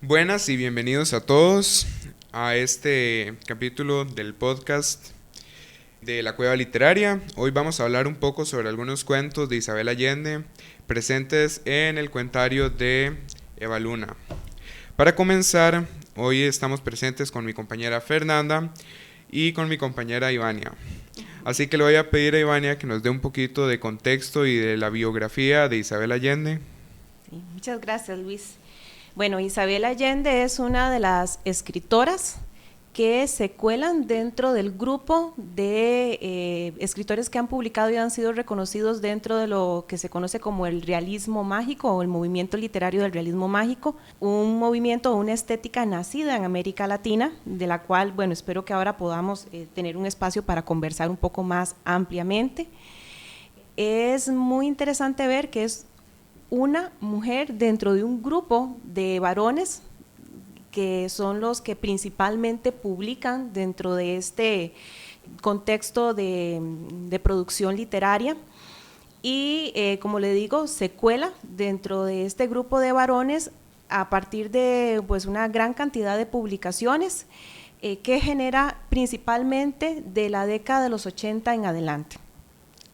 Buenas y bienvenidos a todos a este capítulo del podcast de La Cueva Literaria. Hoy vamos a hablar un poco sobre algunos cuentos de Isabel Allende presentes en el cuentario de Eva Luna. Para comenzar, hoy estamos presentes con mi compañera Fernanda y con mi compañera Ivania. Así que le voy a pedir a Ivania que nos dé un poquito de contexto y de la biografía de Isabel Allende. Sí, muchas gracias, Luis. Bueno, Isabel Allende es una de las escritoras que se cuelan dentro del grupo de escritores que han publicado y han sido reconocidos dentro de lo que se conoce como el realismo mágico o el movimiento literario del realismo mágico, un movimiento o una estética nacida en América Latina, de la cual, bueno, espero que ahora podamos tener un espacio para conversar un poco más ampliamente. Es muy interesante ver que es una mujer dentro de un grupo de varones que son los que principalmente publican dentro de este contexto de producción literaria y como le digo, se cuela dentro de este grupo de varones a partir de pues una gran cantidad de publicaciones que genera principalmente de la década de los 80 en adelante.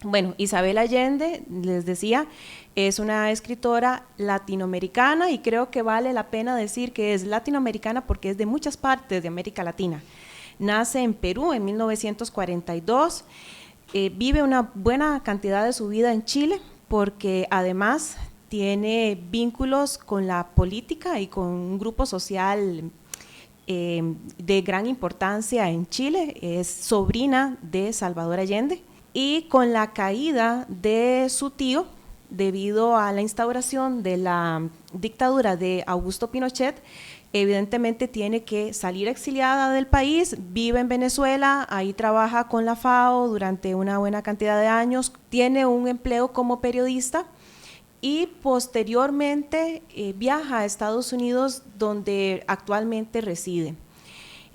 Bueno, Isabel Allende, les decía, es una escritora latinoamericana y creo que vale la pena decir que es latinoamericana porque es de muchas partes de América Latina. Nace en Perú en 1942, vive una buena cantidad de su vida en Chile porque además tiene vínculos con la política y con un grupo social de gran importancia en Chile. Es sobrina de Salvador Allende. Y con la caída de su tío, debido a la instauración de la dictadura de Augusto Pinochet, evidentemente tiene que salir exiliada del país, vive en Venezuela, ahí trabaja con la FAO durante una buena cantidad de años, tiene un empleo como periodista y posteriormente viaja a Estados Unidos, donde actualmente reside.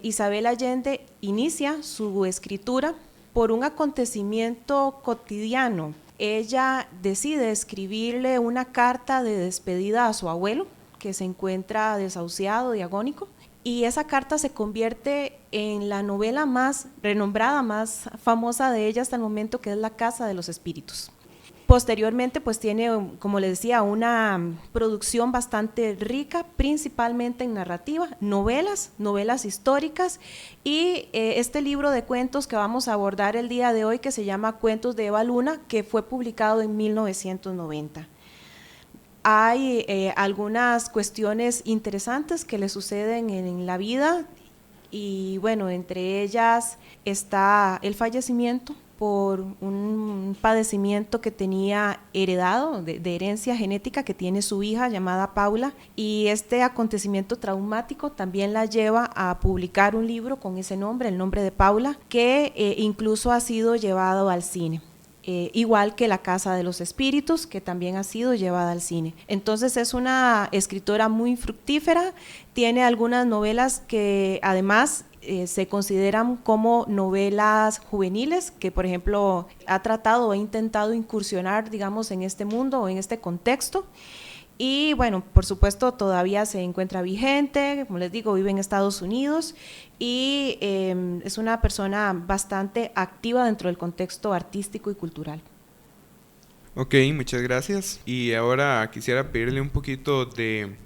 Isabel Allende inicia su escritura por un acontecimiento cotidiano. Ella decide escribirle una carta de despedida a su abuelo, que se encuentra desahuciado y agónico, y esa carta se convierte en la novela más renombrada, más famosa de ella hasta el momento, que es La Casa de los Espíritus. Posteriormente, pues tiene, como les decía, una producción bastante rica, principalmente en narrativa, novelas históricas y este libro de cuentos que vamos a abordar el día de hoy, que se llama Cuentos de Eva Luna, que fue publicado en 1990. Hay algunas cuestiones interesantes que le suceden en la vida y bueno, entre ellas está el fallecimiento por un padecimiento que tenía heredado, de herencia genética que tiene su hija llamada Paula, y este acontecimiento traumático también la lleva a publicar un libro con ese nombre, el nombre de Paula, que incluso ha sido llevado al cine. Igual que La Casa de los Espíritus, que también ha sido llevada al cine. Entonces es una escritora muy fructífera, tiene algunas novelas que además se consideran como novelas juveniles, que por ejemplo ha tratado o ha intentado incursionar, digamos, en este mundo o en este contexto. Y bueno, por supuesto todavía se encuentra vigente, como les digo, vive en Estados Unidos y es una persona bastante activa dentro del contexto artístico y cultural. Ok, muchas gracias. Y ahora quisiera pedirle un poquito de,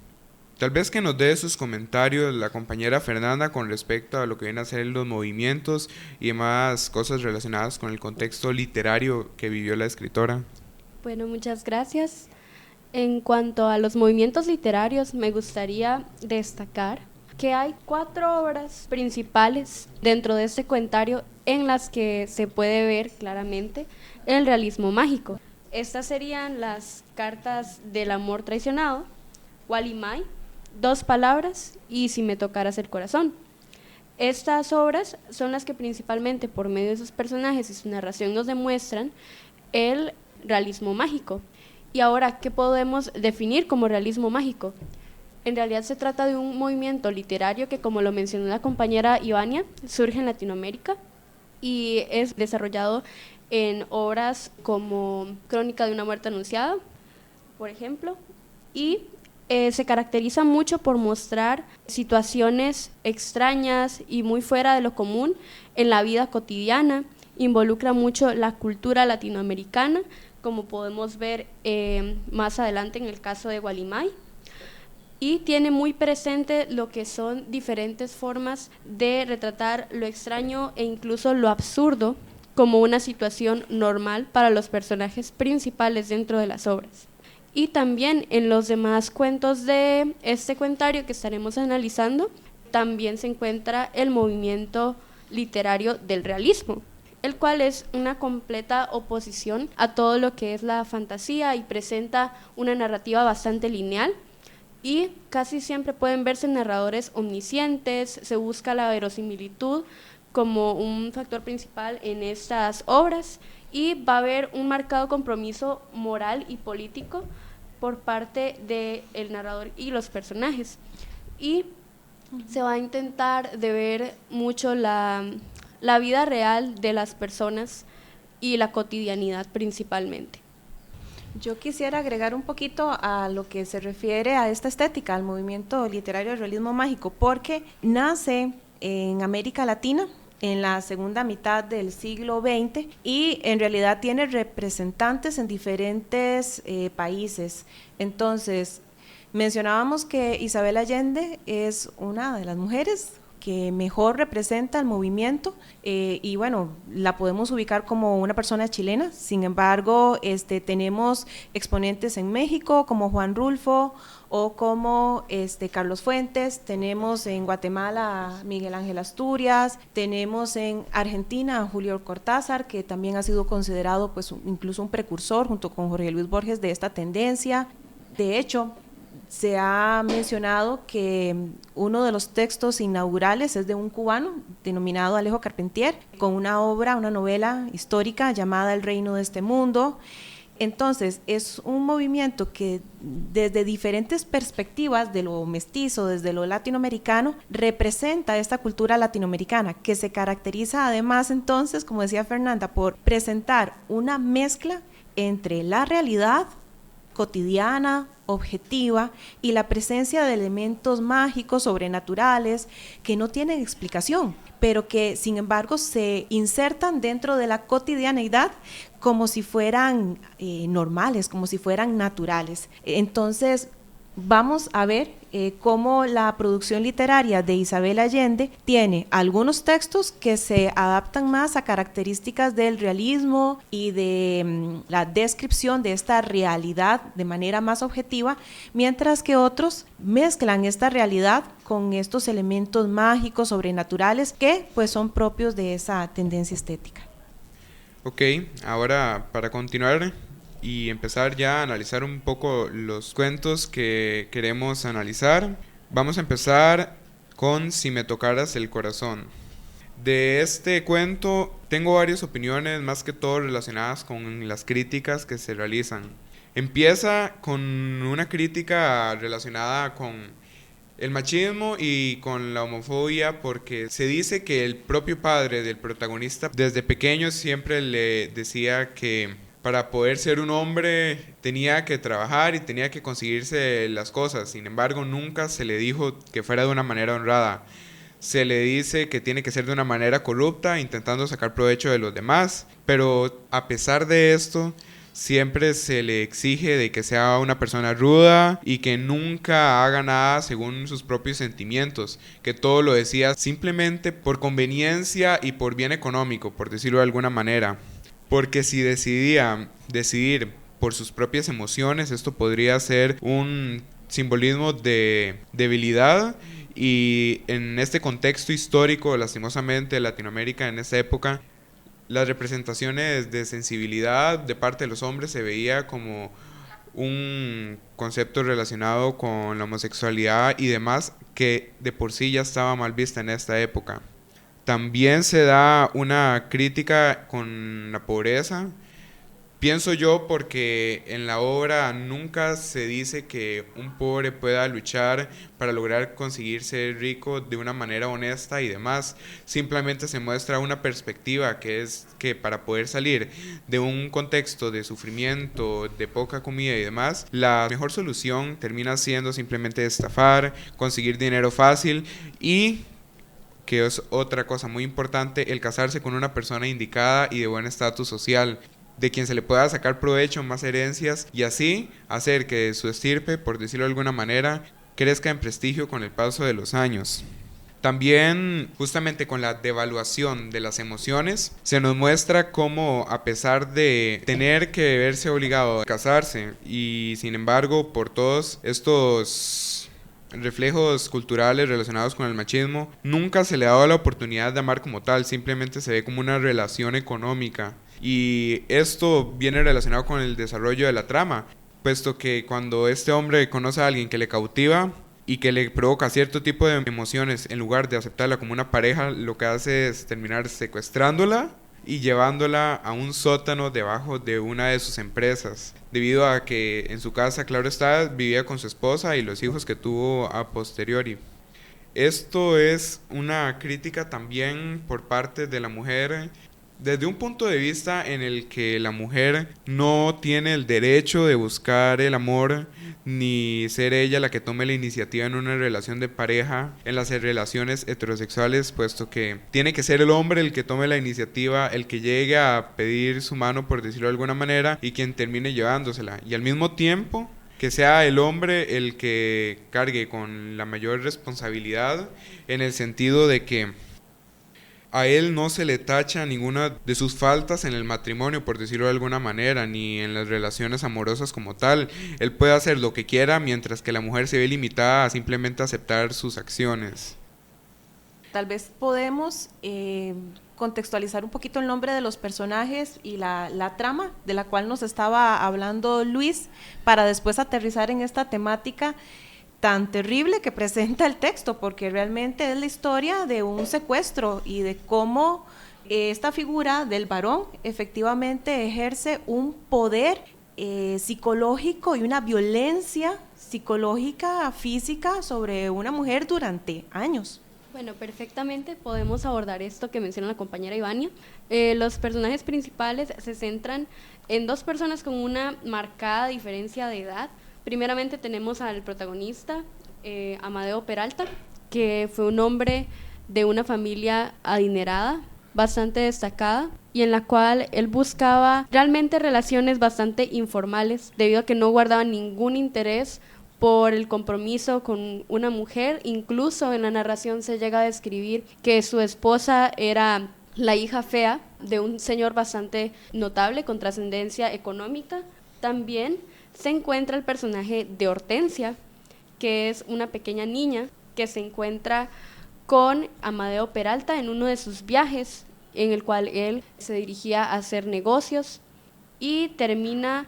tal vez que nos dé sus comentarios la compañera Fernanda con respecto a lo que vienen a ser los movimientos y demás cosas relacionadas con el contexto literario que vivió la escritora. Bueno, muchas gracias. En cuanto a los movimientos literarios, me gustaría destacar que hay 4 obras principales dentro de este cuentario en las que se puede ver claramente el realismo mágico. Estas serían las cartas del amor traicionado, Walimay, 2 palabras y Si me tocaras el corazón. Estas obras son las que principalmente por medio de sus personajes y su narración nos demuestran el realismo mágico. Y ahora, ¿qué podemos definir como realismo mágico? En realidad se trata de un movimiento literario que, como lo mencionó la compañera Ivania, surge en Latinoamérica y es desarrollado en obras como Crónica de una muerte anunciada, por ejemplo, y se caracteriza mucho por mostrar situaciones extrañas y muy fuera de lo común en la vida cotidiana. Involucra mucho la cultura latinoamericana, como podemos ver más adelante en el caso de Gualimay, y tiene muy presente lo que son diferentes formas de retratar lo extraño e incluso lo absurdo como una situación normal para los personajes principales dentro de las obras. Y también en los demás cuentos de este cuentario que estaremos analizando, también se encuentra el movimiento literario del realismo, el cual es una completa oposición a todo lo que es la fantasía y presenta una narrativa bastante lineal, y casi siempre pueden verse narradores omniscientes. Se busca la verosimilitud como un factor principal en estas obras, y va a haber un marcado compromiso moral y político por parte del narrador y los personajes, y se va a intentar de ver mucho la vida real de las personas y la cotidianidad principalmente. Yo quisiera agregar un poquito a lo que se refiere a esta estética, al movimiento literario del realismo mágico, porque nace en América Latina en la segunda mitad del siglo XX y en realidad tiene representantes en diferentes países. Entonces, mencionábamos que Isabel Allende es una de las mujeres que mejor representa el movimiento, y bueno, la podemos ubicar como una persona chilena. Sin embargo, tenemos exponentes en México como Juan Rulfo o como Carlos Fuentes, tenemos en Guatemala a Miguel Ángel Asturias, tenemos en Argentina a Julio Cortázar, que también ha sido considerado pues incluso un precursor junto con Jorge Luis Borges de esta tendencia. De hecho, se ha mencionado que uno de los textos inaugurales es de un cubano denominado Alejo Carpentier, con una obra, una novela histórica llamada El reino de este mundo. Entonces, es un movimiento que desde diferentes perspectivas de lo mestizo, desde lo latinoamericano, representa esta cultura latinoamericana, que se caracteriza además entonces, como decía Fernanda, por presentar una mezcla entre la realidad cotidiana, objetiva, y la presencia de elementos mágicos, sobrenaturales, que no tienen explicación, pero que sin embargo se insertan dentro de la cotidianeidad como si fueran normales, como si fueran naturales. Entonces, vamos a ver cómo la producción literaria de Isabel Allende tiene algunos textos que se adaptan más a características del realismo y de la descripción de esta realidad de manera más objetiva, mientras que otros mezclan esta realidad con estos elementos mágicos, sobrenaturales, que pues son propios de esa tendencia estética. Ok, ahora para continuar y empezar ya a analizar un poco los cuentos que queremos analizar, vamos a empezar con Si me tocaras el corazón. De este cuento tengo varias opiniones, más que todo relacionadas con las críticas que se realizan. Empieza con una crítica relacionada con el machismo y con la homofobia, porque se dice que el propio padre del protagonista desde pequeño siempre le decía que para poder ser un hombre tenía que trabajar y tenía que conseguirse las cosas. Sin embargo, nunca se le dijo que fuera de una manera honrada. Se le dice que tiene que ser de una manera corrupta, intentando sacar provecho de los demás. Pero a pesar de esto, siempre se le exige de que sea una persona ruda y que nunca haga nada según sus propios sentimientos, que todo lo decía simplemente por conveniencia y por bien económico, por decirlo de alguna manera. Porque si decidía decidir por sus propias emociones, esto podría ser un simbolismo de debilidad, y en este contexto histórico, lastimosamente, de Latinoamérica en esta época, las representaciones de sensibilidad de parte de los hombres se veía como un concepto relacionado con la homosexualidad y demás, que de por sí ya estaba mal vista en esta época. También se da una crítica con la pobreza, Pienso yo porque en la obra nunca se dice que un pobre pueda luchar para lograr conseguir ser rico de una manera honesta y demás. Simplemente se muestra una perspectiva que es que para poder salir de un contexto de sufrimiento, de poca comida y demás, la mejor solución termina siendo simplemente estafar, conseguir dinero fácil y, que es otra cosa muy importante, el casarse con una persona indicada y de buen estatus social, de quien se le pueda sacar provecho, más herencias, y así hacer que su estirpe, por decirlo de alguna manera, crezca en prestigio con el paso de los años. También, justamente con la devaluación de las emociones, se nos muestra cómo, a pesar de tener que verse obligado a casarse, y sin embargo, por todos estos reflejos culturales relacionados con el machismo, nunca se le ha dado la oportunidad de amar como tal, simplemente se ve como una relación económica. Y esto viene relacionado con el desarrollo de la trama, puesto que cuando este hombre conoce a alguien que le cautiva y que le provoca cierto tipo de emociones, en lugar de aceptarla como una pareja, lo que hace es terminar secuestrándola y llevándola a un sótano debajo de una de sus empresas, debido a que en su casa, claro está, vivía con su esposa y los hijos que tuvo a posteriori. Esto es una crítica también por parte de la mujer, desde un punto de vista en el que la mujer no tiene el derecho de buscar el amor, ni ser ella la que tome la iniciativa en una relación de pareja, en las relaciones heterosexuales, puesto que tiene que ser el hombre el que tome la iniciativa, el que llegue a pedir su mano, por decirlo de alguna manera, y quien termine llevándosela. Y al mismo tiempo, que sea el hombre el que cargue con la mayor responsabilidad, en el sentido de que a él no se le tacha ninguna de sus faltas en el matrimonio, por decirlo de alguna manera, ni en las relaciones amorosas como tal. Él puede hacer lo que quiera, mientras que la mujer se ve limitada a simplemente aceptar sus acciones. Tal vez podemos contextualizar un poquito el nombre de los personajes y la trama de la cual nos estaba hablando Luis, para después aterrizar en esta temática tan terrible que presenta el texto, porque realmente es la historia de un secuestro y de cómo esta figura del varón efectivamente ejerce un poder psicológico y una violencia psicológica, física sobre una mujer durante años. Bueno, perfectamente podemos abordar esto que menciona la compañera Ivania. Los personajes principales se centran en dos personas con una marcada diferencia de edad. Primeramente tenemos al protagonista, Amadeo Peralta, que fue un hombre de una familia adinerada, bastante destacada, y en la cual él buscaba realmente relaciones bastante informales, debido a que no guardaba ningún interés por el compromiso con una mujer. Incluso en la narración se llega a describir que su esposa era la hija fea de un señor bastante notable con trascendencia económica. También se encuentra el personaje de Hortensia, que es una pequeña niña que se encuentra con Amadeo Peralta en uno de sus viajes, en el cual él se dirigía a hacer negocios y termina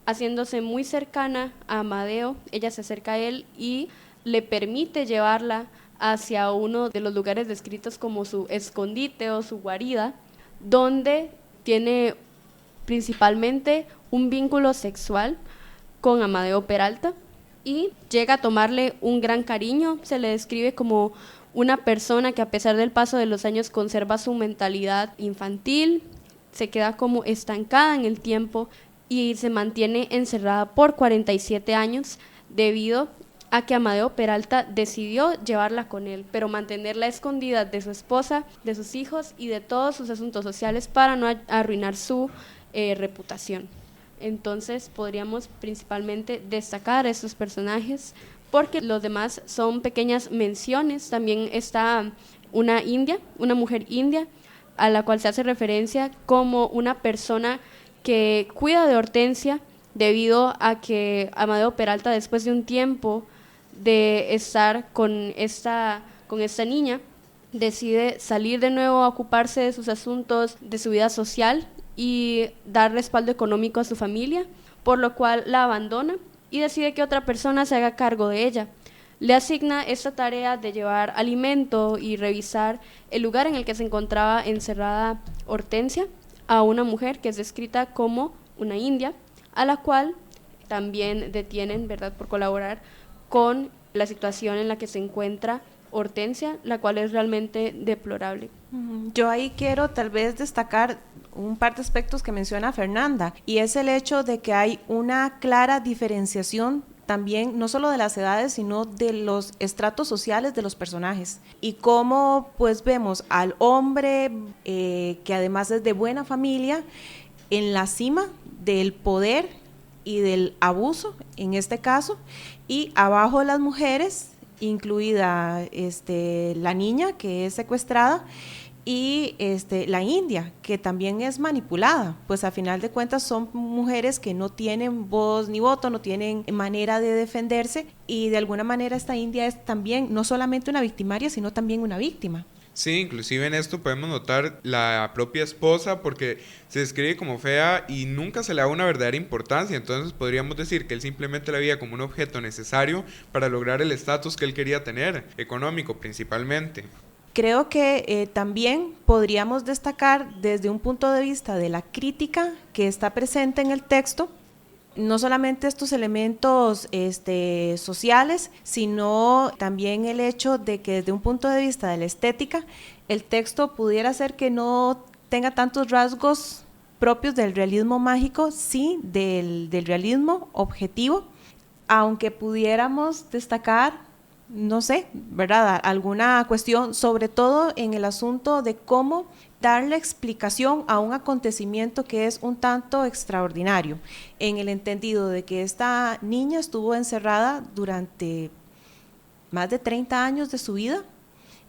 haciéndose muy cercana a Amadeo. Ella se acerca a él y le permite llevarla hacia uno de los lugares descritos como su escondite o su guarida, donde tiene principalmente un vínculo sexual con Amadeo Peralta y llega a tomarle un gran cariño. Se le describe como una persona que, a pesar del paso de los años, conserva su mentalidad infantil, se queda como estancada en el tiempo y se mantiene encerrada por 47 años debido a que Amadeo Peralta decidió llevarla con él, pero mantenerla escondida de su esposa, de sus hijos y de todos sus asuntos sociales para no arruinar su reputación. Entonces podríamos principalmente destacar a estos personajes, porque los demás son pequeñas menciones. También está una india, una mujer india, a la cual se hace referencia como una persona que cuida de Hortensia, debido a que Amadeo Peralta, después de un tiempo de estar con esta niña, decide salir de nuevo a ocuparse de sus asuntos, de su vida social y dar respaldo económico a su familia, por lo cual la abandona y decide que otra persona se haga cargo de ella. Le asigna esta tarea de llevar alimento y revisar el lugar en el que se encontraba encerrada Hortensia a una mujer que es descrita como una india, a la cual también detienen, ¿verdad?, por colaborar con la situación en la que se encuentra Hortensia, la cual es realmente deplorable. Yo ahí quiero tal vez destacar un par de aspectos que menciona Fernanda, y es el hecho de que hay una clara diferenciación también, no solo de las edades, sino de los estratos sociales de los personajes, y cómo pues vemos al hombre que además es de buena familia, en la cima del poder y del abuso, en este caso, y abajo las mujeres, incluida la niña que es secuestrada, y la india, que también es manipulada, pues a final de cuentas son mujeres que no tienen voz ni voto, no tienen manera de defenderse, y de alguna manera esta india es también no solamente una victimaria, sino también una víctima. Sí, inclusive en esto podemos notar la propia esposa, porque se describe como fea y nunca se le da una verdadera importancia. Entonces podríamos decir que él simplemente la veía como un objeto necesario para lograr el estatus que él quería tener, económico principalmente. Creo que también podríamos destacar desde un punto de vista de la crítica que está presente en el texto, no solamente estos elementos sociales, sino también el hecho de que desde un punto de vista de la estética, el texto pudiera ser que no tenga tantos rasgos propios del realismo mágico, sí del realismo objetivo, aunque pudiéramos destacar, no sé, ¿verdad?, alguna cuestión, sobre todo en el asunto de cómo darle explicación a un acontecimiento que es un tanto extraordinario, en el entendido de que esta niña estuvo encerrada durante más de 30 años de su vida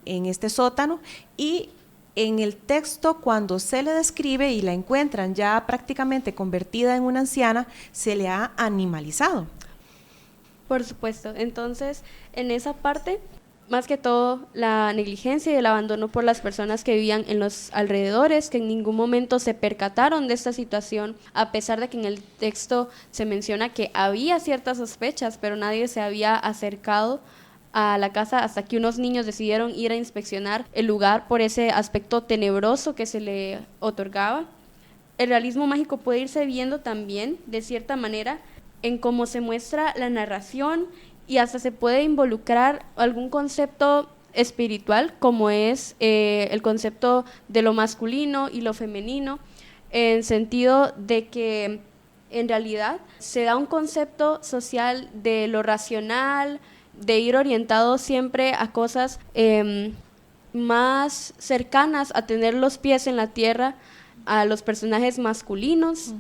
en este sótano, y en el texto, cuando se le describe y la encuentran ya prácticamente convertida en una anciana, se le ha animalizado. Por supuesto. Entonces, en esa parte, más que todo, la negligencia y el abandono por las personas que vivían en los alrededores, que en ningún momento se percataron de esta situación, a pesar de que en el texto se menciona que había ciertas sospechas, pero nadie se había acercado a la casa hasta que unos niños decidieron ir a inspeccionar el lugar por ese aspecto tenebroso que se le otorgaba. El realismo mágico puede irse viendo también, de cierta manera, en cómo se muestra la narración, y hasta se puede involucrar algún concepto espiritual, como es el concepto de lo masculino y lo femenino, en sentido de que en realidad se da un concepto social de lo racional, de ir orientado siempre a cosas más cercanas a tener los pies en la tierra, a los personajes masculinos,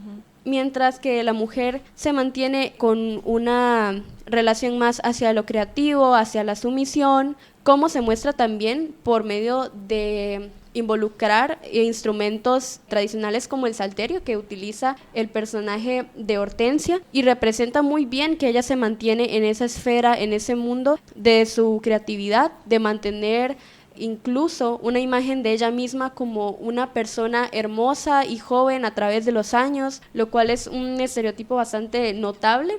mientras que la mujer se mantiene con una relación más hacia lo creativo, hacia la sumisión, como se muestra también por medio de involucrar instrumentos tradicionales como el salterio que utiliza el personaje de Hortensia, y representa muy bien que ella se mantiene en esa esfera, en ese mundo de su creatividad, de mantener incluso una imagen de ella misma como una persona hermosa y joven a través de los años, lo cual es un estereotipo bastante notable.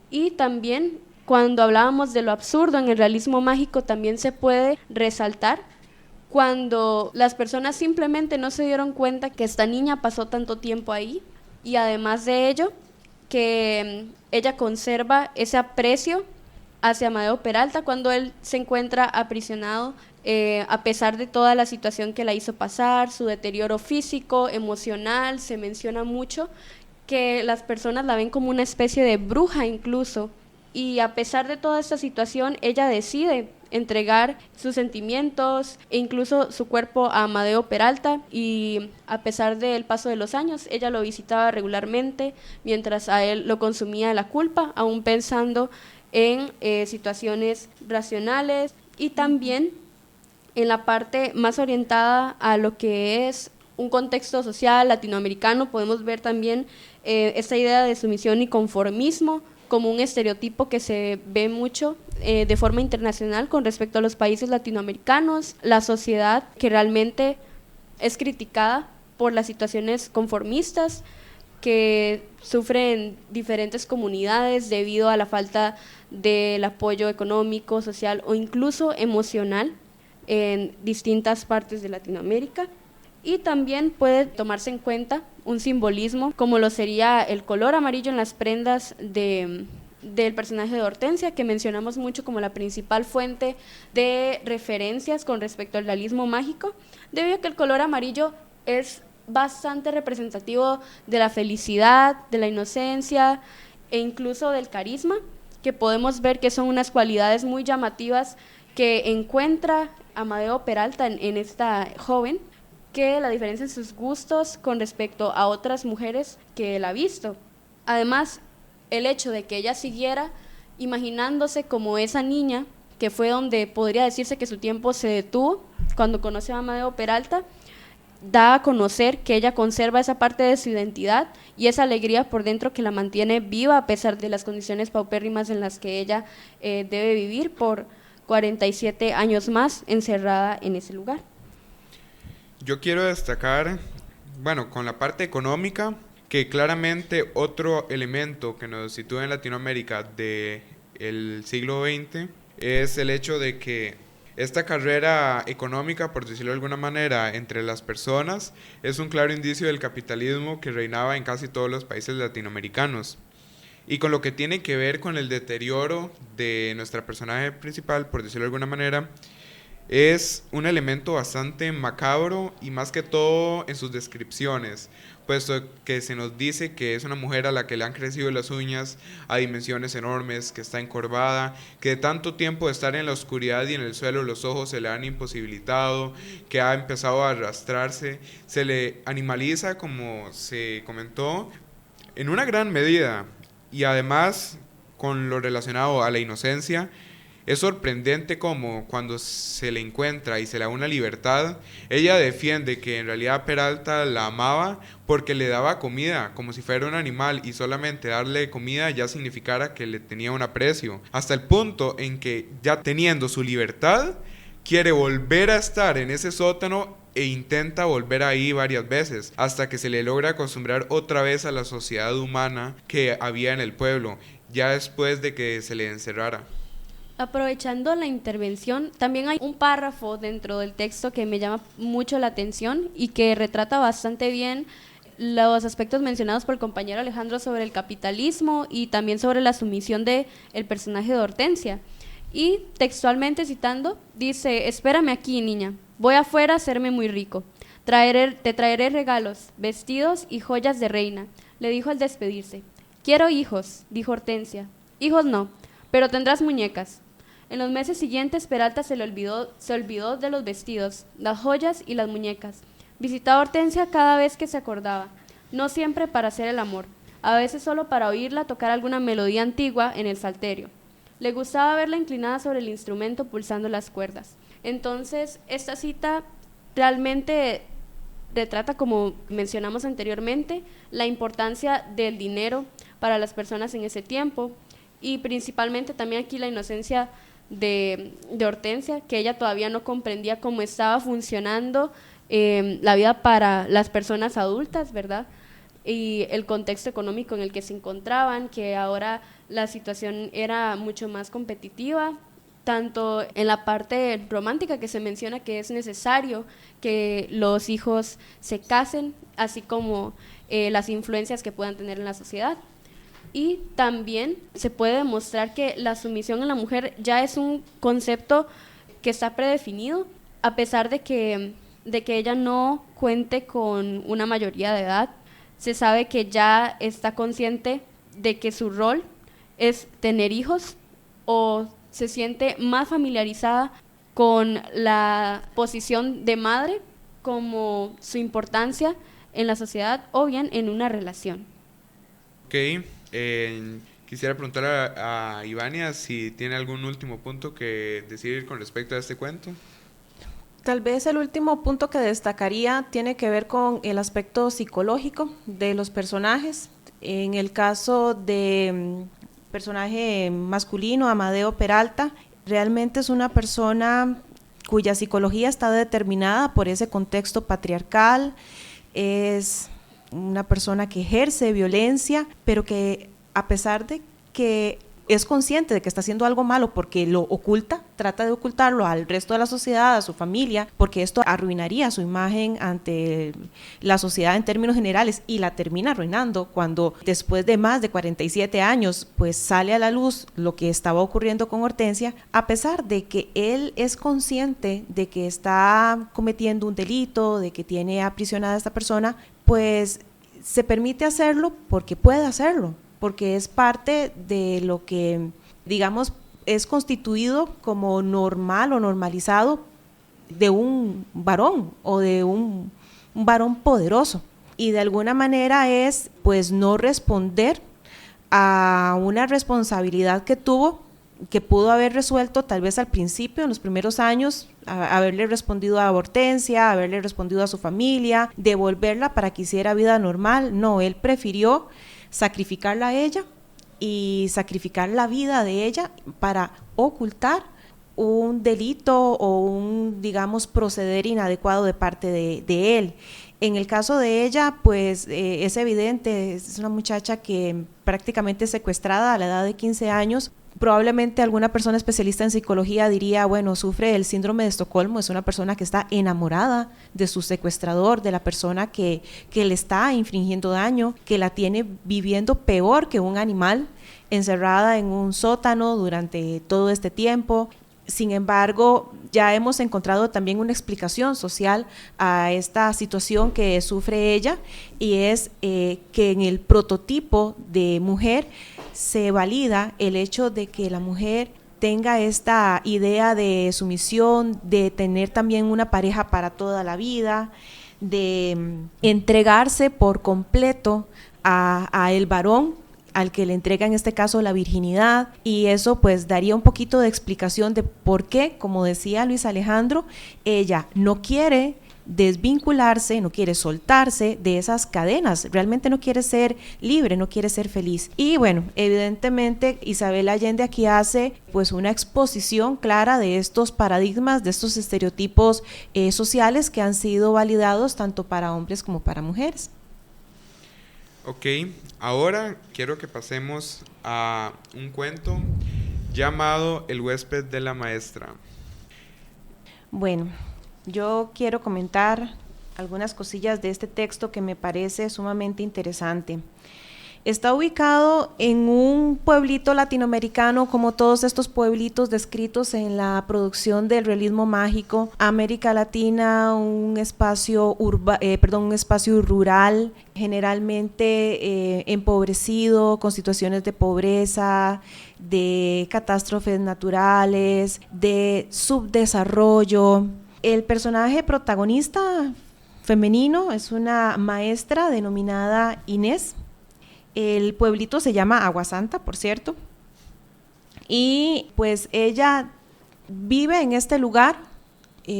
Y también, cuando hablábamos de lo absurdo en el realismo mágico, también se puede resaltar cuando las personas simplemente no se dieron cuenta que esta niña pasó tanto tiempo ahí, y además de ello, que ella conserva ese aprecio hacia Amadeo Peralta cuando él se encuentra aprisionado, a pesar de toda la situación que la hizo pasar, su deterioro físico, emocional. Se menciona mucho que las personas la ven como una especie de bruja incluso, y a pesar de toda esta situación, ella decide entregar sus sentimientos e incluso su cuerpo a Amadeo Peralta, y a pesar del paso de los años, ella lo visitaba regularmente, mientras a él lo consumía la culpa, aún pensando en situaciones racionales. Y también en la parte más orientada a lo que es un contexto social latinoamericano, podemos ver también esta idea de sumisión y conformismo como un estereotipo que se ve mucho de forma internacional con respecto a los países latinoamericanos, la sociedad que realmente es criticada por las situaciones conformistas que sufren diferentes comunidades debido a la falta del apoyo económico, social o incluso emocional en distintas partes de Latinoamérica. Y también puede tomarse en cuenta un simbolismo, como lo sería el color amarillo en las prendas del personaje de Hortensia, que mencionamos mucho como la principal fuente de referencias con respecto al realismo mágico, debido a que el color amarillo es bastante representativo de la felicidad, de la inocencia e incluso del carisma, que podemos ver que son unas cualidades muy llamativas que encuentra Amadeo Peralta en esta joven, que la diferencia en sus gustos con respecto a otras mujeres que él ha visto. Además, el hecho de que ella siguiera imaginándose como esa niña, que fue donde podría decirse que su tiempo se detuvo cuando conoció a Amadeo Peralta, da a conocer que ella conserva esa parte de su identidad y esa alegría por dentro que la mantiene viva a pesar de las condiciones paupérrimas en las que ella debe vivir por 47 años más encerrada en ese lugar. Yo quiero destacar, con la parte económica, que claramente otro elemento que nos sitúa en Latinoamérica del siglo XX es el hecho de que esta carrera económica, por decirlo de alguna manera, entre las personas, es un claro indicio del capitalismo que reinaba en casi todos los países latinoamericanos. Y con lo que tiene que ver con el deterioro de nuestra personaje principal, por decirlo de alguna manera, es un elemento bastante macabro y más que todo en sus descripciones, puesto que se nos dice que es una mujer a la que le han crecido las uñas a dimensiones enormes, que está encorvada, que de tanto tiempo de estar en la oscuridad y en el suelo los ojos se le han imposibilitado, que ha empezado a arrastrarse, se le animaliza, como se comentó, en una gran medida, y además con lo relacionado a la inocencia. Es sorprendente cómo cuando se le encuentra y se le da una libertad, ella defiende que en realidad Peralta la amaba porque le daba comida, como si fuera un animal, y solamente darle comida ya significara que le tenía un aprecio, hasta el punto en que ya teniendo su libertad, quiere volver a estar en ese sótano e intenta volver ahí varias veces, hasta que se le logra acostumbrar otra vez a la sociedad humana que había en el pueblo, ya después de que se le encerrara. Aprovechando la intervención, también hay un párrafo dentro del texto que me llama mucho la atención y que retrata bastante bien los aspectos mencionados por el compañero Alejandro sobre el capitalismo y también sobre la sumisión del personaje de Hortensia. Y textualmente citando, dice: espérame aquí, niña, voy afuera a hacerme muy rico. Te traeré regalos, vestidos y joyas de reina, le dijo al despedirse. Quiero hijos, dijo Hortensia. Hijos no, pero tendrás muñecas. En los meses siguientes Peralta se olvidó de los vestidos, las joyas y las muñecas. Visitaba a Hortensia cada vez que se acordaba, no siempre para hacer el amor, a veces solo para oírla tocar alguna melodía antigua en el salterio. Le gustaba verla inclinada sobre el instrumento pulsando las cuerdas. Entonces, esta cita realmente retrata, como mencionamos anteriormente, la importancia del dinero para las personas en ese tiempo y principalmente también aquí la inocencia de Hortensia, que ella todavía no comprendía cómo estaba funcionando la vida para las personas adultas, ¿verdad? Y el contexto económico en el que se encontraban, que ahora la situación era mucho más competitiva, tanto en la parte romántica que se menciona que es necesario que los hijos se casen, así como las influencias que puedan tener en la sociedad. Y también se puede demostrar que la sumisión en la mujer ya es un concepto que está predefinido, a pesar de que ella no cuente con una mayoría de edad. Se sabe que ya está consciente de que su rol es tener hijos, o se siente más familiarizada con la posición de madre como su importancia en la sociedad o bien en una relación. Ok, quisiera preguntar a Ivania si tiene algún último punto que decir con respecto a este cuento. Tal vez el último punto que destacaría tiene que ver con el aspecto psicológico de los personajes. En el caso de personaje masculino, Amadeo Peralta, realmente es una persona cuya psicología está determinada por ese contexto patriarcal, es una persona que ejerce violencia, pero que a pesar de que es consciente de que está haciendo algo malo porque lo oculta, trata de ocultarlo al resto de la sociedad, a su familia, porque esto arruinaría su imagen ante la sociedad en términos generales, y la termina arruinando cuando después de más de 47 años pues sale a la luz lo que estaba ocurriendo con Hortensia, a pesar de que él es consciente de que está cometiendo un delito, de que tiene aprisionada a esta persona, pues se permite hacerlo porque puede hacerlo, porque es parte de lo que, digamos, es constituido como normal o normalizado de un varón o de un varón poderoso. Y de alguna manera es, pues, no responder a una responsabilidad que tuvo, que pudo haber resuelto tal vez al principio, en los primeros años, haberle respondido a Hortensia, haberle respondido a su familia, devolverla para que hiciera vida normal. No, él prefirió sacrificarla a ella y sacrificar la vida de ella para ocultar un delito o un, digamos, proceder inadecuado de parte de él. En el caso de ella, pues es evidente, es una muchacha que prácticamente secuestrada a la edad de 15 años. Probablemente alguna persona especialista en psicología diría, bueno, sufre el síndrome de Estocolmo, es una persona que está enamorada de su secuestrador, de la persona que le está infringiendo daño, que la tiene viviendo peor que un animal, encerrada en un sótano durante todo este tiempo. Sin embargo, ya hemos encontrado también una explicación social a esta situación que sufre ella, y es que en el prototipo de mujer se valida el hecho de que la mujer tenga esta idea de sumisión, de tener también una pareja para toda la vida, de entregarse por completo a el varón al que le entrega en este caso la virginidad, y eso pues daría un poquito de explicación de por qué, como decía Luis Alejandro, ella no quiere desvincularse, no quiere soltarse de esas cadenas, realmente no quiere ser libre, no quiere ser feliz. Y bueno, evidentemente Isabel Allende aquí hace pues una exposición clara de estos paradigmas, de estos estereotipos sociales que han sido validados tanto para hombres como para mujeres. Ok, ahora quiero que pasemos a un cuento llamado El huésped de la maestra. Bueno, yo quiero comentar algunas cosillas de este texto que me parece sumamente interesante. Está ubicado en un pueblito latinoamericano, como todos estos pueblitos descritos en la producción del realismo mágico. América Latina, un espacio rural, generalmente empobrecido, con situaciones de pobreza, de catástrofes naturales, de subdesarrollo. El personaje protagonista femenino es una maestra denominada Inés. El pueblito se llama Agua Santa, por cierto, y pues ella vive en este lugar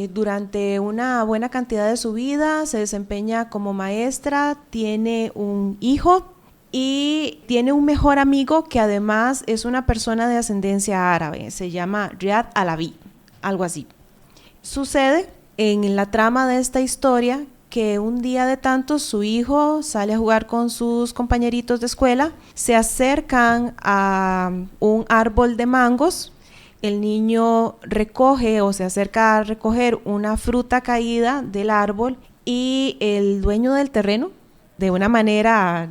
durante una buena cantidad de su vida, se desempeña como maestra, tiene un hijo y tiene un mejor amigo que además es una persona de ascendencia árabe, se llama Riad Alavi, algo así. Sucede en la trama de esta historia que un día de tantos su hijo sale a jugar con sus compañeritos de escuela, se acercan a un árbol de mangos, el niño recoge o se acerca a recoger una fruta caída del árbol y el dueño del terreno, de una manera...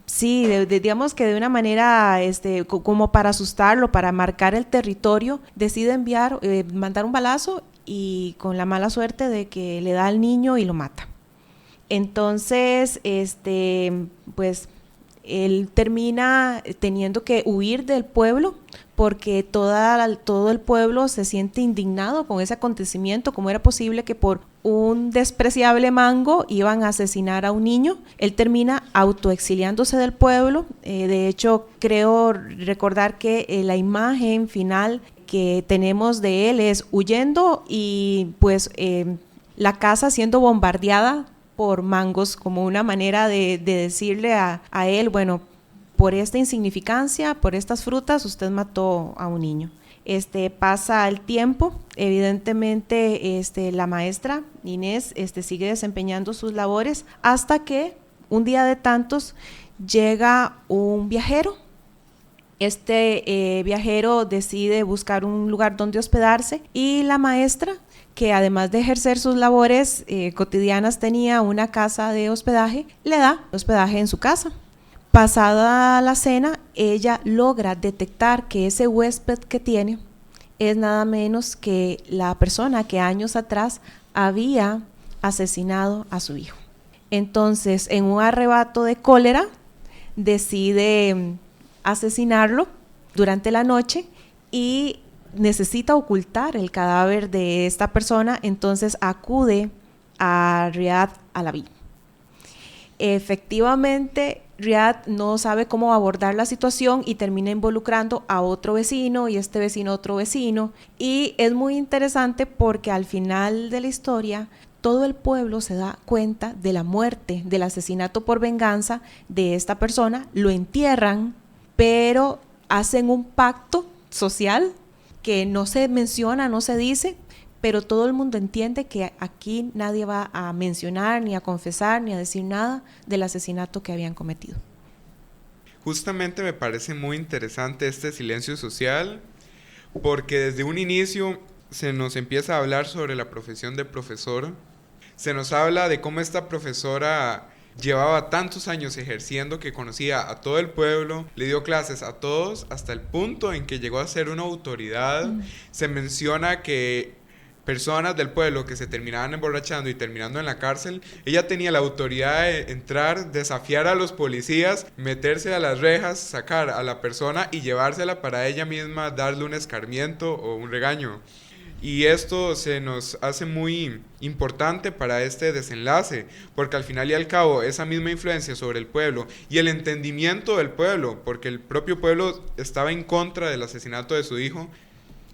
Sí, digamos que de una manera como para asustarlo, para marcar el territorio, decide mandar un balazo y con la mala suerte de que le da al niño y lo mata. Entonces, pues él termina teniendo que huir del pueblo porque todo el pueblo se siente indignado con ese acontecimiento. ¿Cómo era posible que por un despreciable mango iban a asesinar a un niño? Él termina autoexiliándose del pueblo. De hecho, creo recordar que la imagen final que tenemos de él es huyendo y pues la casa siendo bombardeada por mangos, como una manera de decirle a él, bueno, por esta insignificancia, por estas frutas, usted mató a un niño. Pasa el tiempo, evidentemente la maestra Inés sigue desempeñando sus labores hasta que un día de tantos llega un viajero Este viajero decide buscar un lugar donde hospedarse y la maestra, que además de ejercer sus labores cotidianas tenía una casa de hospedaje, le da hospedaje en su casa. Pasada la cena, ella logra detectar que ese huésped que tiene es nada menos que la persona que años atrás había asesinado a su hijo. Entonces, en un arrebato de cólera, decide asesinarlo durante la noche y necesita ocultar el cadáver de esta persona, entonces acude a Riyad Alavi. Efectivamente, Riyad no sabe cómo abordar la situación y termina involucrando a otro vecino y este vecino otro vecino, y es muy interesante porque al final de la historia todo el pueblo se da cuenta de la muerte, del asesinato por venganza de esta persona, lo entierran, pero hacen un pacto social que no se menciona, no se dice, pero todo el mundo entiende que aquí nadie va a mencionar, ni a confesar, ni a decir nada del asesinato que habían cometido. Justamente me parece muy interesante este silencio social, porque desde un inicio se nos empieza a hablar sobre la profesión de profesor, se nos habla de cómo esta profesora llevaba tantos años ejerciendo que conocía a todo el pueblo, le dio clases a todos hasta el punto en que llegó a ser una autoridad. Se menciona que personas del pueblo que se terminaban emborrachando y terminando en la cárcel, ella tenía la autoridad de entrar, desafiar a los policías, meterse a las rejas, sacar a la persona y llevársela para ella misma, darle un escarmiento o un regaño. Y esto se nos hace muy importante para este desenlace, porque al final y al cabo esa misma influencia sobre el pueblo y el entendimiento del pueblo, porque el propio pueblo estaba en contra del asesinato de su hijo,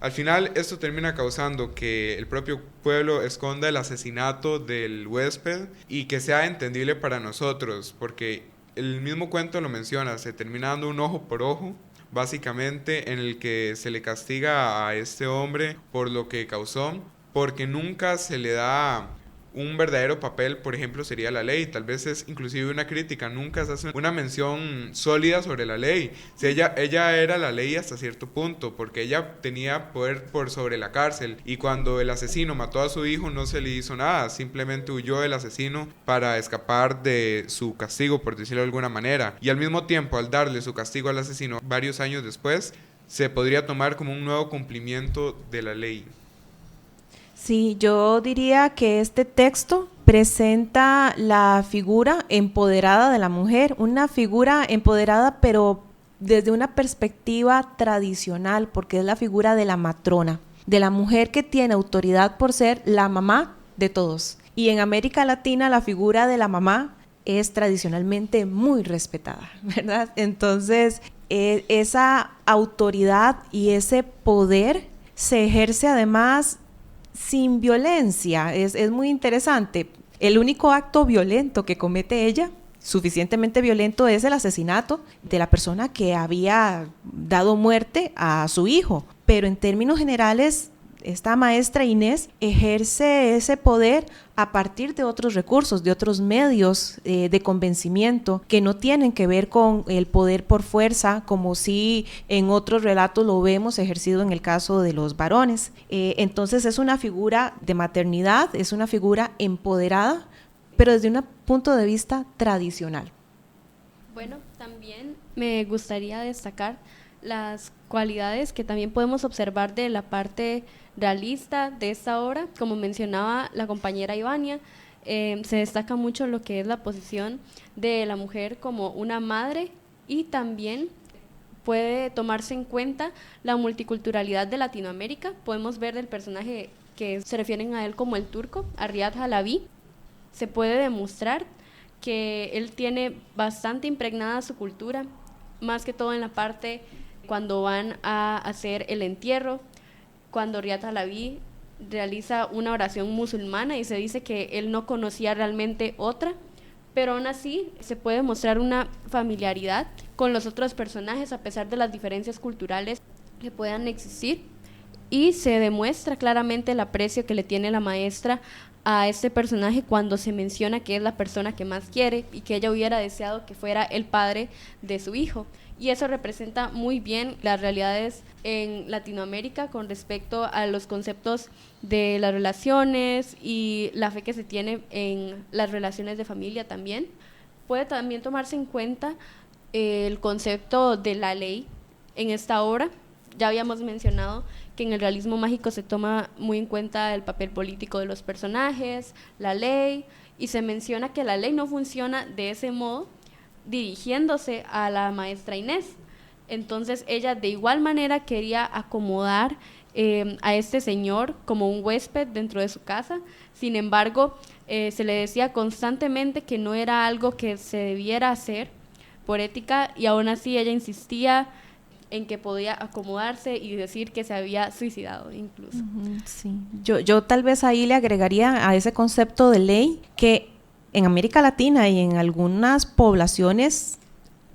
al final esto termina causando que el propio pueblo esconda el asesinato del huésped y que sea entendible para nosotros, porque el mismo cuento lo menciona, se termina dando un ojo por ojo, básicamente, en el que se le castiga a este hombre por lo que causó, porque nunca se le da un verdadero papel, por ejemplo, sería la ley. Tal vez es inclusive una crítica, nunca se hace una mención sólida sobre la ley. Si ella era la ley hasta cierto punto, porque ella tenía poder por sobre la cárcel, y cuando el asesino mató a su hijo no se le hizo nada, simplemente huyó el asesino para escapar de su castigo, por decirlo de alguna manera, y al mismo tiempo, al darle su castigo al asesino varios años después, se podría tomar como un nuevo cumplimiento de la ley. Sí, yo diría que este texto presenta la figura empoderada de la mujer, una figura empoderada pero desde una perspectiva tradicional, porque es la figura de la matrona, de la mujer que tiene autoridad por ser la mamá de todos. Y en América Latina la figura de la mamá es tradicionalmente muy respetada, ¿verdad? Entonces, esa autoridad y ese poder se ejerce además sin violencia. Es muy interesante. El único acto violento que comete ella, suficientemente violento, es el asesinato de la persona que había dado muerte a su hijo. Pero en términos generales, esta maestra Inés ejerce ese poder a partir de otros recursos, de otros medios de convencimiento que no tienen que ver con el poder por fuerza, como si en otros relatos lo vemos ejercido en el caso de los varones. Entonces es una figura de maternidad, es una figura empoderada, pero desde un punto de vista tradicional. Bueno, también me gustaría destacar las cualidades que también podemos observar de la parte realista de esta obra. Como mencionaba la compañera Ivania, se destaca mucho lo que es la posición de la mujer como una madre, y también puede tomarse en cuenta la multiculturalidad de Latinoamérica. Podemos ver del personaje que se refieren a él como el turco, a Riyad Alavi. Se puede demostrar que él tiene bastante impregnada su cultura, más que todo en la parte cuando van a hacer el entierro, cuando Riyad Alavi realiza una oración musulmana y se dice que él no conocía realmente otra, pero aún así se puede mostrar una familiaridad con los otros personajes a pesar de las diferencias culturales que puedan existir, y se demuestra claramente el aprecio que le tiene la maestra a este personaje cuando se menciona que es la persona que más quiere y que ella hubiera deseado que fuera el padre de su hijo. Y eso representa muy bien las realidades en Latinoamérica con respecto a los conceptos de las relaciones y la fe que se tiene en las relaciones de familia también. Puede también tomarse en cuenta el concepto de la ley en esta obra. Ya habíamos mencionado que en el realismo mágico se toma muy en cuenta el papel político de los personajes, la ley, y se menciona que la ley no funciona de ese modo dirigiéndose a la maestra Inés. Entonces ella de igual manera quería acomodar a este señor como un huésped dentro de su casa. Sin embargo, se le decía constantemente que no era algo que se debiera hacer por ética, y aún así ella insistía en que podía acomodarse y decir que se había suicidado incluso. Sí. Yo tal vez ahí le agregaría a ese concepto de ley que en América Latina y en algunas poblaciones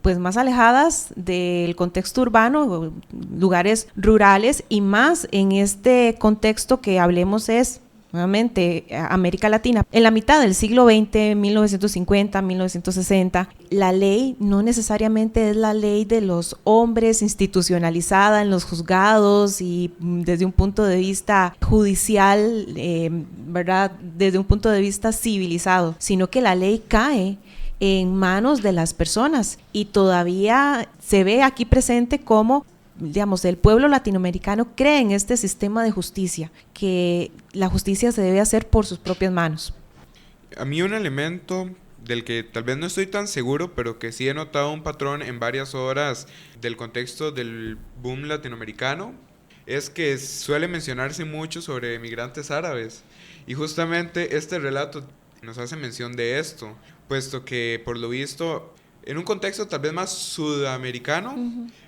pues más alejadas del contexto urbano, lugares rurales, y más en este contexto que hablemos es nuevamente América Latina. En la mitad del siglo XX, 1950, 1960, la ley no necesariamente es la ley de los hombres institucionalizada en los juzgados y desde un punto de vista judicial, ¿verdad? Desde un punto de vista civilizado, sino que la ley cae en manos de las personas y todavía se ve aquí presente como, digamos, el pueblo latinoamericano cree en este sistema de justicia, que la justicia se debe hacer por sus propias manos. A mí un elemento del que tal vez no estoy tan seguro, pero que sí he notado un patrón en varias obras del contexto del boom latinoamericano, es que suele mencionarse mucho sobre migrantes árabes. Y justamente este relato nos hace mención de esto, puesto que por lo visto, en un contexto tal vez más sudamericano,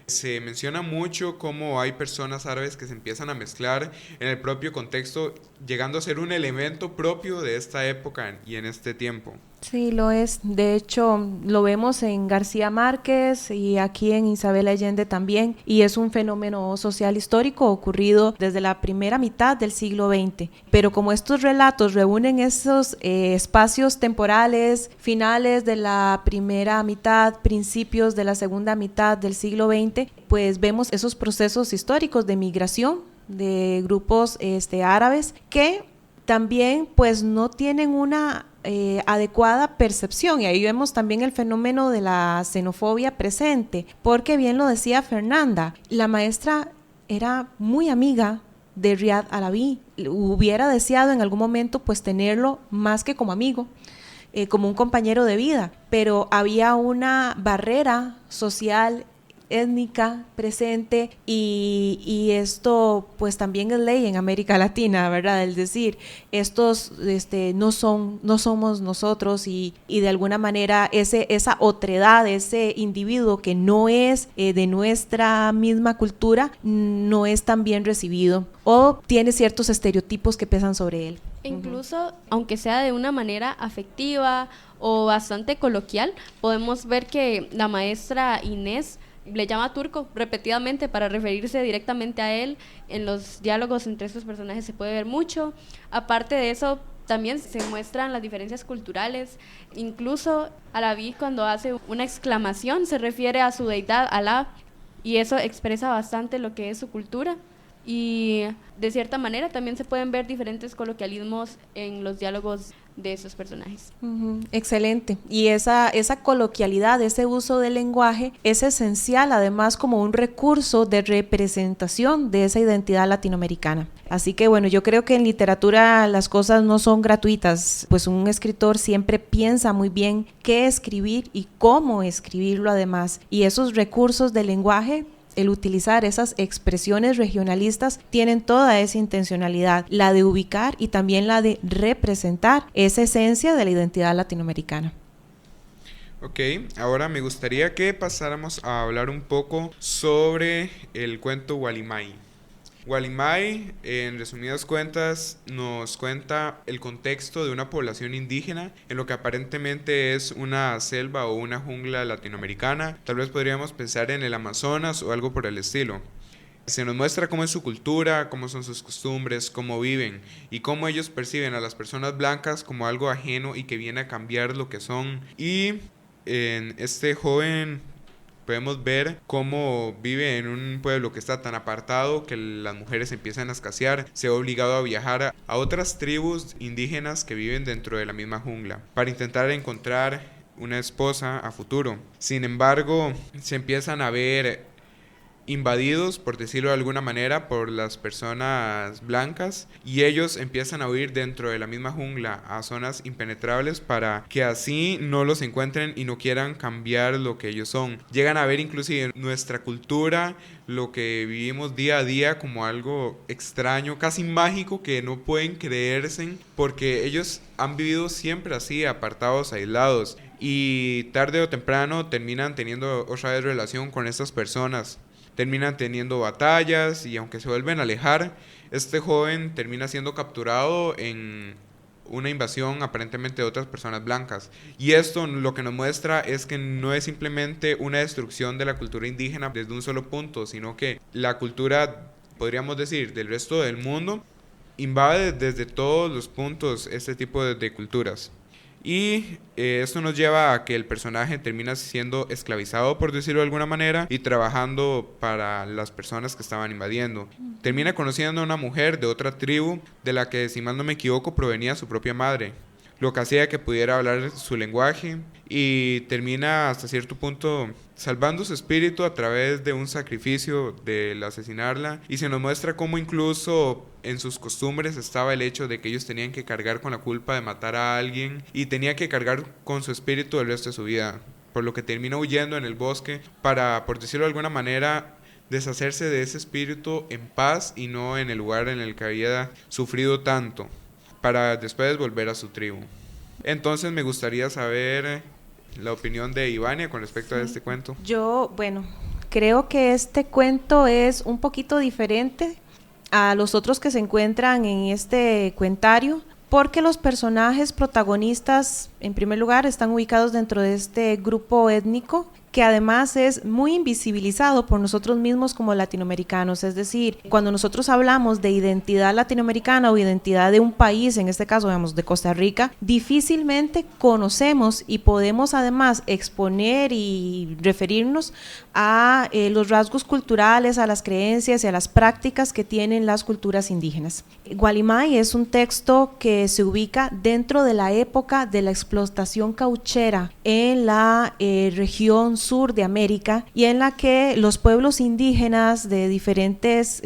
se menciona mucho cómo hay personas árabes que se empiezan a mezclar en el propio contexto, llegando a ser un elemento propio de esta época y en este tiempo. Sí, lo es. De hecho, lo vemos en García Márquez y aquí en Isabel Allende también, y es un fenómeno social histórico ocurrido desde la primera mitad del siglo XX. Pero como estos relatos reúnen esos espacios temporales, finales de la primera mitad, principios de la segunda mitad del siglo XX, pues vemos esos procesos históricos de migración de grupos árabes que también pues no tienen una adecuada percepción, y ahí vemos también el fenómeno de la xenofobia presente, porque bien lo decía Fernanda, la maestra era muy amiga de Riad Alaví, hubiera deseado en algún momento pues tenerlo más que como amigo, como un compañero de vida, pero había una barrera social étnica presente, y esto pues también es ley en América Latina, ¿verdad? Es decir, estos no somos nosotros, y de alguna manera esa otredad, ese individuo que no es de nuestra misma cultura, no es tan bien recibido o tiene ciertos estereotipos que pesan sobre él. Incluso, aunque sea de una manera afectiva o bastante coloquial, podemos ver que la maestra Inés le llama turco repetidamente para referirse directamente a él. En los diálogos entre estos personajes se puede ver mucho. Aparte de eso, también se muestran las diferencias culturales. Incluso Alaví, cuando hace una exclamación, se refiere a su deidad, Alá, y eso expresa bastante lo que es su cultura. Y de cierta manera también se pueden ver diferentes coloquialismos en los diálogos de esos personajes. Excelente. Y esa coloquialidad, ese uso del lenguaje es esencial, además, como un recurso de representación de esa identidad latinoamericana. Así que bueno, yo creo que en literatura las cosas no son gratuitas, pues un escritor siempre piensa muy bien qué escribir y cómo escribirlo además. Y esos recursos del lenguaje, el utilizar esas expresiones regionalistas, tienen toda esa intencionalidad, la de ubicar y también la de representar esa esencia de la identidad latinoamericana. Ok, ahora me gustaría que pasáramos a hablar un poco sobre el cuento Gualimay. Gualimay, en resumidas cuentas, nos cuenta el contexto de una población indígena en lo que aparentemente es una selva o una jungla latinoamericana. Tal vez podríamos pensar en el Amazonas o algo por el estilo. Se nos muestra cómo es su cultura, cómo son sus costumbres, cómo viven y cómo ellos perciben a las personas blancas como algo ajeno y que viene a cambiar lo que son. Y en este joven podemos ver cómo vive en un pueblo que está tan apartado que las mujeres empiezan a escasear. Se ve obligado a viajar a otras tribus indígenas que viven dentro de la misma jungla para intentar encontrar una esposa a futuro. Sin embargo, se empiezan a ver invadidos, por decirlo de alguna manera, por las personas blancas, y ellos empiezan a huir dentro de la misma jungla a zonas impenetrables para que así no los encuentren y no quieran cambiar lo que ellos son. Llegan a ver inclusive nuestra cultura, lo que vivimos día a día, como algo extraño, casi mágico, que no pueden creerse porque ellos han vivido siempre así, apartados, aislados, y tarde o temprano terminan teniendo otra vez relación con estas personas. Terminan teniendo batallas y aunque se vuelven a alejar, este joven termina siendo capturado en una invasión aparentemente de otras personas blancas. Y esto lo que nos muestra es que no es simplemente una destrucción de la cultura indígena desde un solo punto, sino que la cultura, podríamos decir, del resto del mundo invade desde todos los puntos este tipo de culturas. Y esto nos lleva a que el personaje termina siendo esclavizado, por decirlo de alguna manera, y trabajando para las personas que estaban invadiendo. Termina conociendo a una mujer de otra tribu, de la que, si mal no me equivoco, provenía su propia madre, lo que hacía que pudiera hablar su lenguaje, y termina hasta cierto punto salvando su espíritu a través de un sacrificio del asesinarla, y se nos muestra cómo incluso en sus costumbres estaba el hecho de que ellos tenían que cargar con la culpa de matar a alguien y tenía que cargar con su espíritu el resto de su vida, por lo que termina huyendo en el bosque para, por decirlo de alguna manera, deshacerse de ese espíritu en paz y no en el lugar en el que había sufrido tanto, para después volver a su tribu. Entonces me gustaría saber la opinión de Ivania con respecto a este cuento. Yo, creo que este cuento es un poquito diferente a los otros que se encuentran en este cuentario, porque los personajes protagonistas, en primer lugar, están ubicados dentro de este grupo étnico que además es muy invisibilizado por nosotros mismos como latinoamericanos. Es decir, cuando nosotros hablamos de identidad latinoamericana o identidad de un país, en este caso, digamos, de Costa Rica, difícilmente conocemos y podemos además exponer y referirnos a los rasgos culturales, a las creencias y a las prácticas que tienen las culturas indígenas. Gualimay es un texto que se ubica dentro de la época de la explotación cauchera en la región sur de América, y en la que los pueblos indígenas de diferentes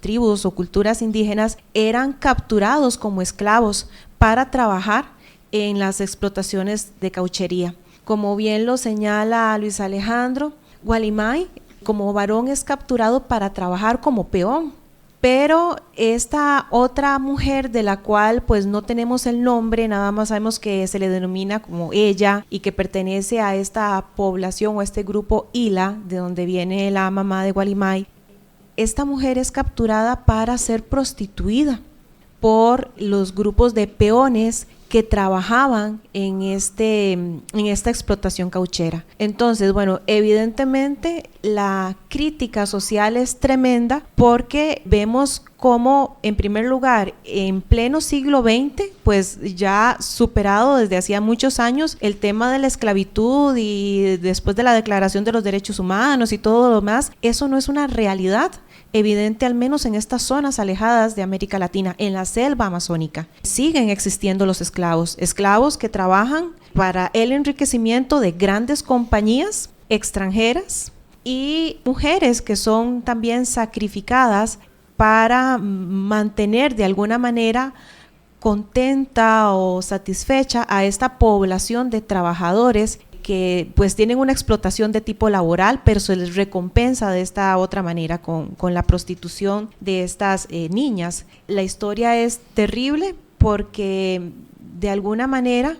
tribus o culturas indígenas eran capturados como esclavos para trabajar en las explotaciones de cauchería. Como bien lo señala Luis Alejandro, Gualimay como varón es capturado para trabajar como peón, pero esta otra mujer, de la cual pues no tenemos el nombre, nada más sabemos que se le denomina como ella y que pertenece a esta población o a este grupo Ila, de donde viene la mamá de Gualimay. Esta mujer es capturada para ser prostituida por los grupos de peones que trabajaban en esta explotación cauchera. Entonces, evidentemente la crítica social es tremenda, porque vemos cómo, en primer lugar, en pleno siglo XX, pues ya superado desde hacía muchos años el tema de la esclavitud, y después de la Declaración de los Derechos Humanos y todo lo demás, eso no es una realidad evidente, al menos en estas zonas alejadas de América Latina. En la selva amazónica siguen existiendo los esclavos que trabajan para el enriquecimiento de grandes compañías extranjeras, y mujeres que son también sacrificadas para mantener de alguna manera contenta o satisfecha a esta población de trabajadores que pues tienen una explotación de tipo laboral, pero se les recompensa de esta otra manera con la prostitución de estas niñas. La historia es terrible porque de alguna manera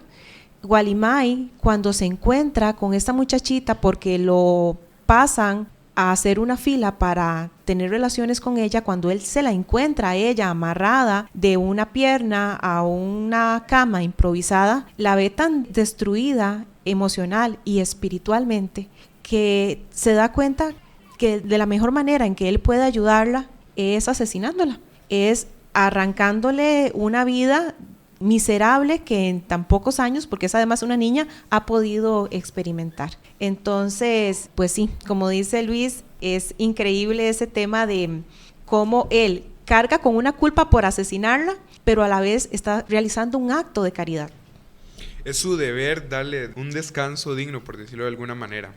Gualimay, cuando se encuentra con esta muchachita, porque lo pasan a hacer una fila para tener relaciones con ella, cuando él se la encuentra a ella amarrada de una pierna a una cama improvisada, la ve tan destruida emocional y espiritualmente que se da cuenta que de la mejor manera en que él puede ayudarla es asesinándola, es arrancándole una vida miserable que en tan pocos años, porque es además una niña, ha podido experimentar. Entonces, pues sí, como dice Luis, es increíble ese tema de cómo él carga con una culpa por asesinarla, pero a la vez está realizando un acto de caridad. Es su deber darle un descanso digno, por decirlo de alguna manera.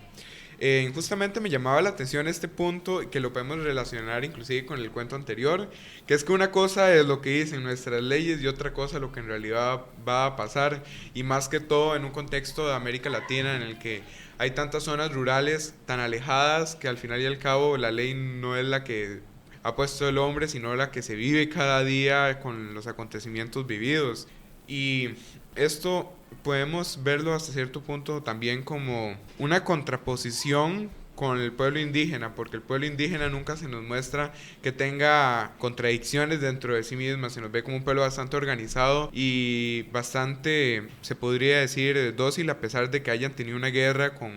Justamente me llamaba la atención este punto, que lo podemos relacionar inclusive con el cuento anterior, que es que una cosa es lo que dicen nuestras leyes y otra cosa lo que en realidad va a pasar, y más que todo en un contexto de América Latina en el que hay tantas zonas rurales tan alejadas que al final y al cabo la ley no es la que ha puesto el hombre, sino la que se vive cada día con los acontecimientos vividos. Y esto podemos verlo hasta cierto punto también como una contraposición con el pueblo indígena, porque el pueblo indígena nunca se nos muestra que tenga contradicciones dentro de sí misma, se nos ve como un pueblo bastante organizado y bastante, se podría decir, dócil, a pesar de que hayan tenido una guerra con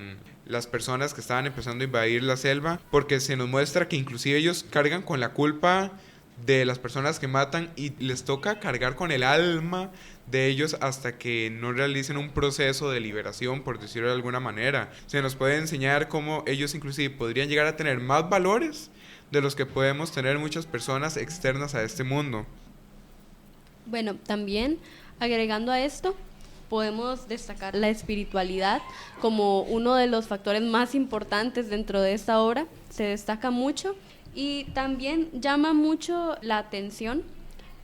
las personas que estaban empezando a invadir la selva, porque se nos muestra que inclusive ellos cargan con la culpa de las personas que matan y les toca cargar con el alma de ellos hasta que no realicen un proceso de liberación, por decirlo de alguna manera. Se nos puede enseñar cómo ellos inclusive podrían llegar a tener más valores de los que podemos tener muchas personas externas a este mundo. Bueno, también agregando a esto, podemos destacar la espiritualidad como uno de los factores más importantes dentro de esta obra. Se destaca mucho y también llama mucho la atención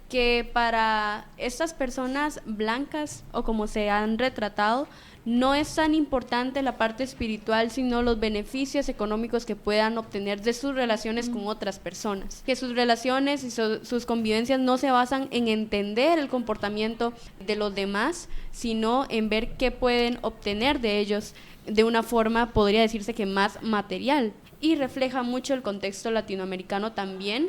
que para estas personas blancas, o como se han retratado, no es tan importante la parte espiritual, sino los beneficios económicos que puedan obtener de sus relaciones con otras personas. Que sus relaciones y sus convivencias no se basan en entender el comportamiento de los demás, sino en ver qué pueden obtener de ellos de una forma, podría decirse que más material. Y refleja mucho el contexto latinoamericano también,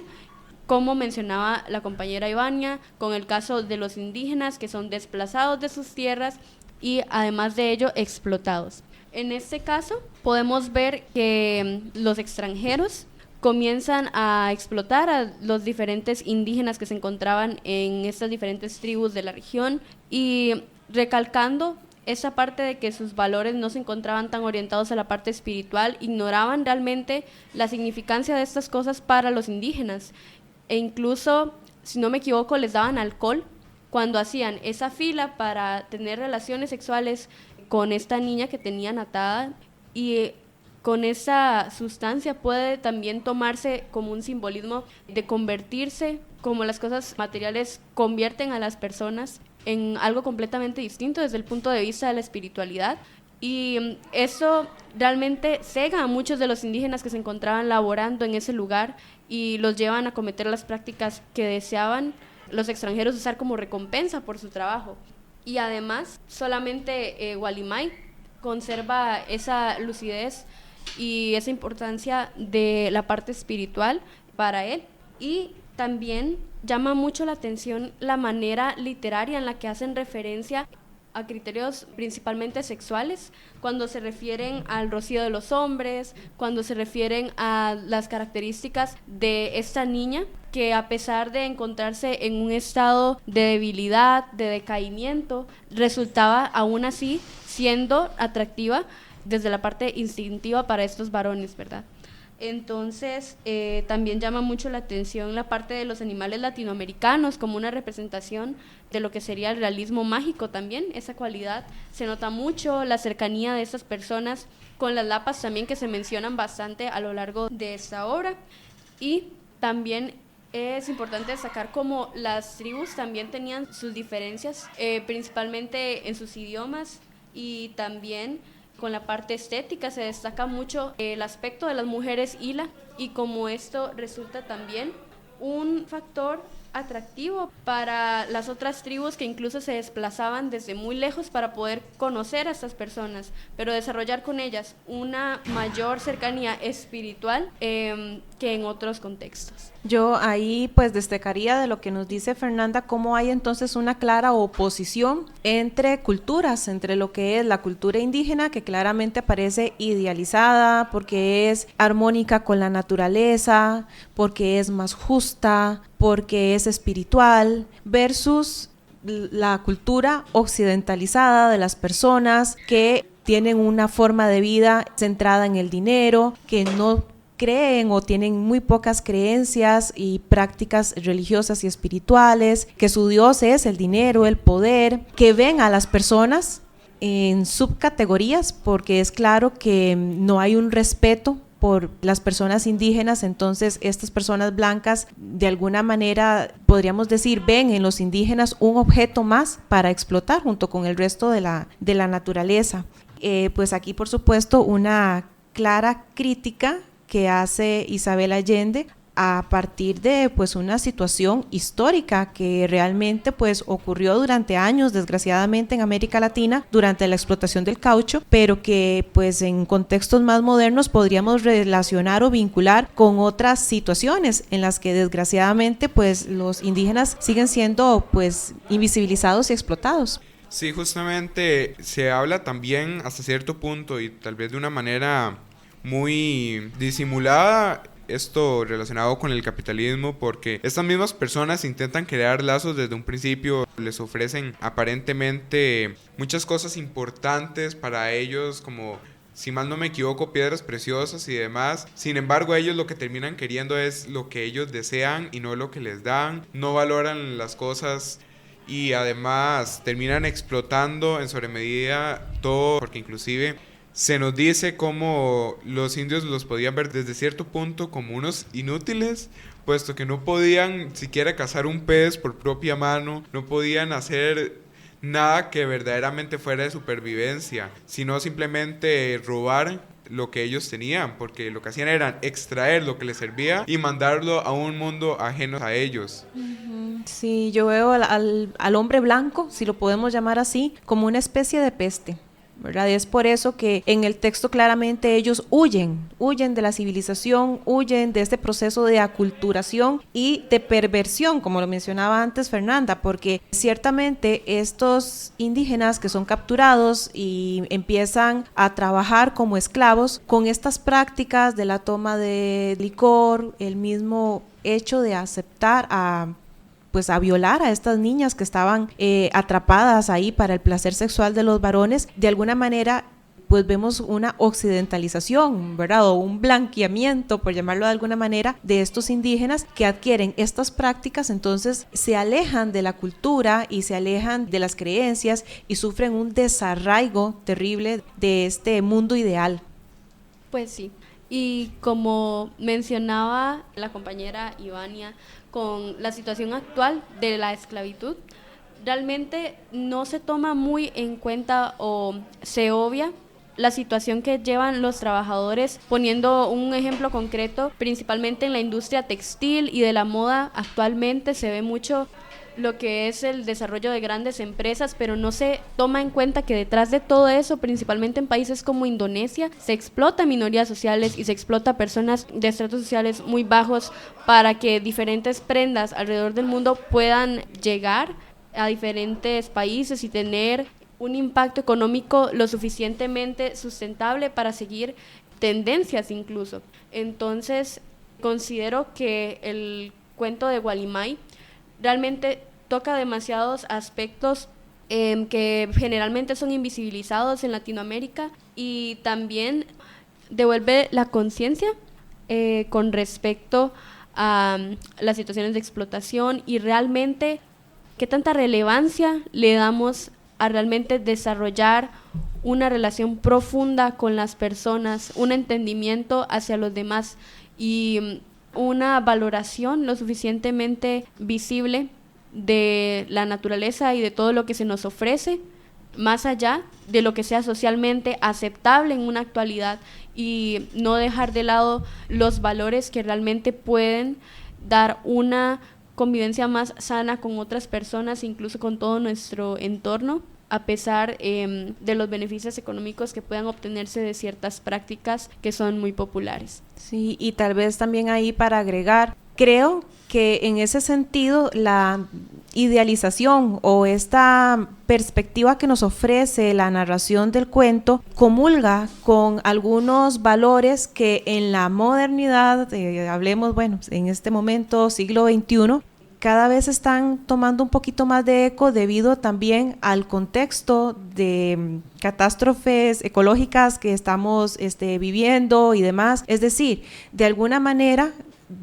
como mencionaba la compañera Ivania, con el caso de los indígenas que son desplazados de sus tierras y además de ello explotados. En este caso podemos ver que los extranjeros comienzan a explotar a los diferentes indígenas que se encontraban en estas diferentes tribus de la región, y recalcando esa parte de que sus valores no se encontraban tan orientados a la parte espiritual, ignoraban realmente la significancia de estas cosas para los indígenas, e incluso, si no me equivoco, les daban alcohol cuando hacían esa fila para tener relaciones sexuales con esta niña que tenían atada, y con esa sustancia puede también tomarse como un simbolismo de convertirse, como las cosas materiales convierten a las personas en algo completamente distinto desde el punto de vista de la espiritualidad. Y eso realmente cega a muchos de los indígenas que se encontraban laborando en ese lugar y los llevan a cometer las prácticas que deseaban los extranjeros usar como recompensa por su trabajo. Y además, solamente Gualimay conserva esa lucidez y esa importancia de la parte espiritual para él. Y también llama mucho la atención la manera literaria en la que hacen referencia a criterios principalmente sexuales, cuando se refieren al rocío de los hombres, cuando se refieren a las características de esta niña, que a pesar de encontrarse en un estado de debilidad, de decaimiento, resultaba aún así siendo atractiva desde la parte instintiva para estos varones, ¿verdad? Entonces, también llama mucho la atención la parte de los animales latinoamericanos como una representación de lo que sería el realismo mágico también. Esa cualidad se nota mucho, la cercanía de estas personas con las lapas también, que se mencionan bastante a lo largo de esta obra. Y también es importante destacar cómo las tribus también tenían sus diferencias, principalmente en sus idiomas, y también con la parte estética se destaca mucho el aspecto de las mujeres Ila, y como esto resulta también un factor atractivo para las otras tribus que incluso se desplazaban desde muy lejos para poder conocer a estas personas, pero desarrollar con ellas una mayor cercanía espiritual, que en otros contextos. Yo ahí pues destacaría de lo que nos dice Fernanda, cómo hay entonces una clara oposición entre culturas, entre lo que es la cultura indígena, que claramente aparece idealizada porque es armónica con la naturaleza, porque es más justa, porque es espiritual, versus la cultura occidentalizada de las personas que tienen una forma de vida centrada en el dinero, que no creen o tienen muy pocas creencias y prácticas religiosas y espirituales, que su Dios es el dinero, el poder, que ven a las personas en subcategorías, porque es claro que no hay un respeto por las personas indígenas. Entonces estas personas blancas de alguna manera, podríamos decir, ven en los indígenas un objeto más para explotar junto con el resto de la naturaleza. Pues aquí por supuesto una clara crítica que hace Isabel Allende a partir de pues una situación histórica que realmente pues ocurrió durante años, desgraciadamente, en América Latina durante la explotación del caucho, pero que pues en contextos más modernos podríamos relacionar o vincular con otras situaciones en las que desgraciadamente pues los indígenas siguen siendo pues invisibilizados y explotados. Sí, justamente se habla también hasta cierto punto y tal vez de una manera muy disimulada, esto relacionado con el capitalismo, porque estas mismas personas intentan crear lazos desde un principio, les ofrecen aparentemente muchas cosas importantes para ellos, como, si mal no me equivoco, piedras preciosas y demás. Sin embargo, ellos lo que terminan queriendo es lo que ellos desean y no lo que les dan, no valoran las cosas y además terminan explotando en sobremedida todo, porque inclusive se nos dice cómo los indios los podían ver desde cierto punto como unos inútiles, puesto que no podían siquiera cazar un pez por propia mano, no podían hacer nada que verdaderamente fuera de supervivencia, sino simplemente robar lo que ellos tenían, porque lo que hacían era extraer lo que les servía y mandarlo a un mundo ajeno a ellos. Sí, yo veo al hombre blanco, si lo podemos llamar así, como una especie de peste, ¿verdad? Y es por eso que en el texto claramente ellos huyen de la civilización, huyen de este proceso de aculturación y de perversión, como lo mencionaba antes Fernanda, porque ciertamente estos indígenas que son capturados y empiezan a trabajar como esclavos con estas prácticas de la toma de licor, el mismo hecho de aceptar a violar a estas niñas que estaban atrapadas ahí para el placer sexual de los varones, de alguna manera pues vemos una occidentalización, ¿verdad? O un blanqueamiento, por llamarlo de alguna manera, de estos indígenas que adquieren estas prácticas, entonces se alejan de la cultura y se alejan de las creencias y sufren un desarraigo terrible de este mundo ideal. Pues sí, y como mencionaba la compañera Ivania, con la situación actual de la esclavitud, realmente no se toma muy en cuenta o se obvia la situación que llevan los trabajadores, poniendo un ejemplo concreto, principalmente en la industria textil y de la moda. Actualmente se ve mucho lo que es el desarrollo de grandes empresas, pero no se toma en cuenta que detrás de todo eso, principalmente en países como Indonesia, se explota minorías sociales y se explota personas de estratos sociales muy bajos para que diferentes prendas alrededor del mundo puedan llegar a diferentes países y tener un impacto económico lo suficientemente sustentable para seguir tendencias incluso. Entonces, considero que el cuento de Gualimay realmente toca demasiados aspectos que generalmente son invisibilizados en Latinoamérica y también devuelve la conciencia con respecto a las situaciones de explotación y realmente qué tanta relevancia le damos a realmente desarrollar una relación profunda con las personas, un entendimiento hacia los demás y una valoración lo suficientemente visible de la naturaleza y de todo lo que se nos ofrece, más allá de lo que sea socialmente aceptable en una actualidad, y no dejar de lado los valores que realmente pueden dar una convivencia más sana con otras personas, incluso con todo nuestro entorno. a pesar de los beneficios económicos que puedan obtenerse de ciertas prácticas que son muy populares. Sí, y tal vez también ahí para agregar, creo que en ese sentido la idealización o esta perspectiva que nos ofrece la narración del cuento comulga con algunos valores que en la modernidad, hablemos, bueno, en este momento, siglo XXI, cada vez están tomando un poquito más de eco debido también al contexto de catástrofes ecológicas que estamos viviendo y demás. Es decir, de alguna manera,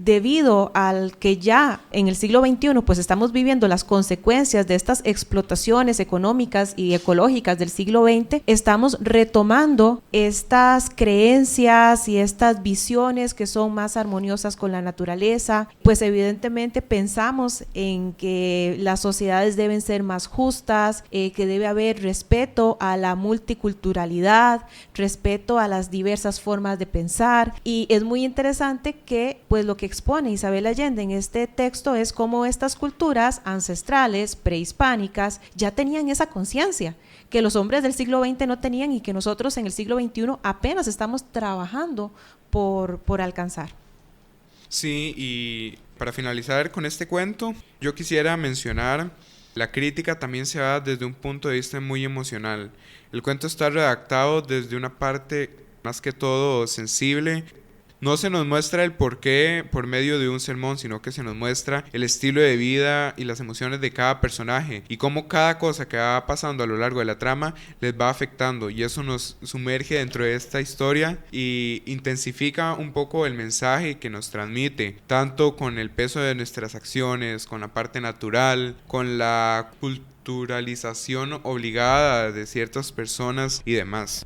debido al que ya en el siglo XXI pues estamos viviendo las consecuencias de estas explotaciones económicas y ecológicas del siglo XX, estamos retomando estas creencias y estas visiones que son más armoniosas con la naturaleza. Pues evidentemente pensamos en que las sociedades deben ser más justas, que debe haber respeto a la multiculturalidad, respeto a las diversas formas de pensar, y es muy interesante que pues lo que expone Isabel Allende en este texto es cómo estas culturas ancestrales, prehispánicas, ya tenían esa conciencia que los hombres del siglo XX no tenían y que nosotros en el siglo XXI apenas estamos trabajando por alcanzar. Sí, y para finalizar con este cuento, yo quisiera mencionar, la crítica también se da desde un punto de vista muy emocional. El cuento está redactado desde una parte más que todo sensible. No se nos muestra el porqué por medio de un sermón, sino que se nos muestra el estilo de vida y las emociones de cada personaje y cómo cada cosa que va pasando a lo largo de la trama les va afectando, y eso nos sumerge dentro de esta historia y intensifica un poco el mensaje que nos transmite, tanto con el peso de nuestras acciones, con la parte natural, con la culturalización obligada de ciertas personas y demás.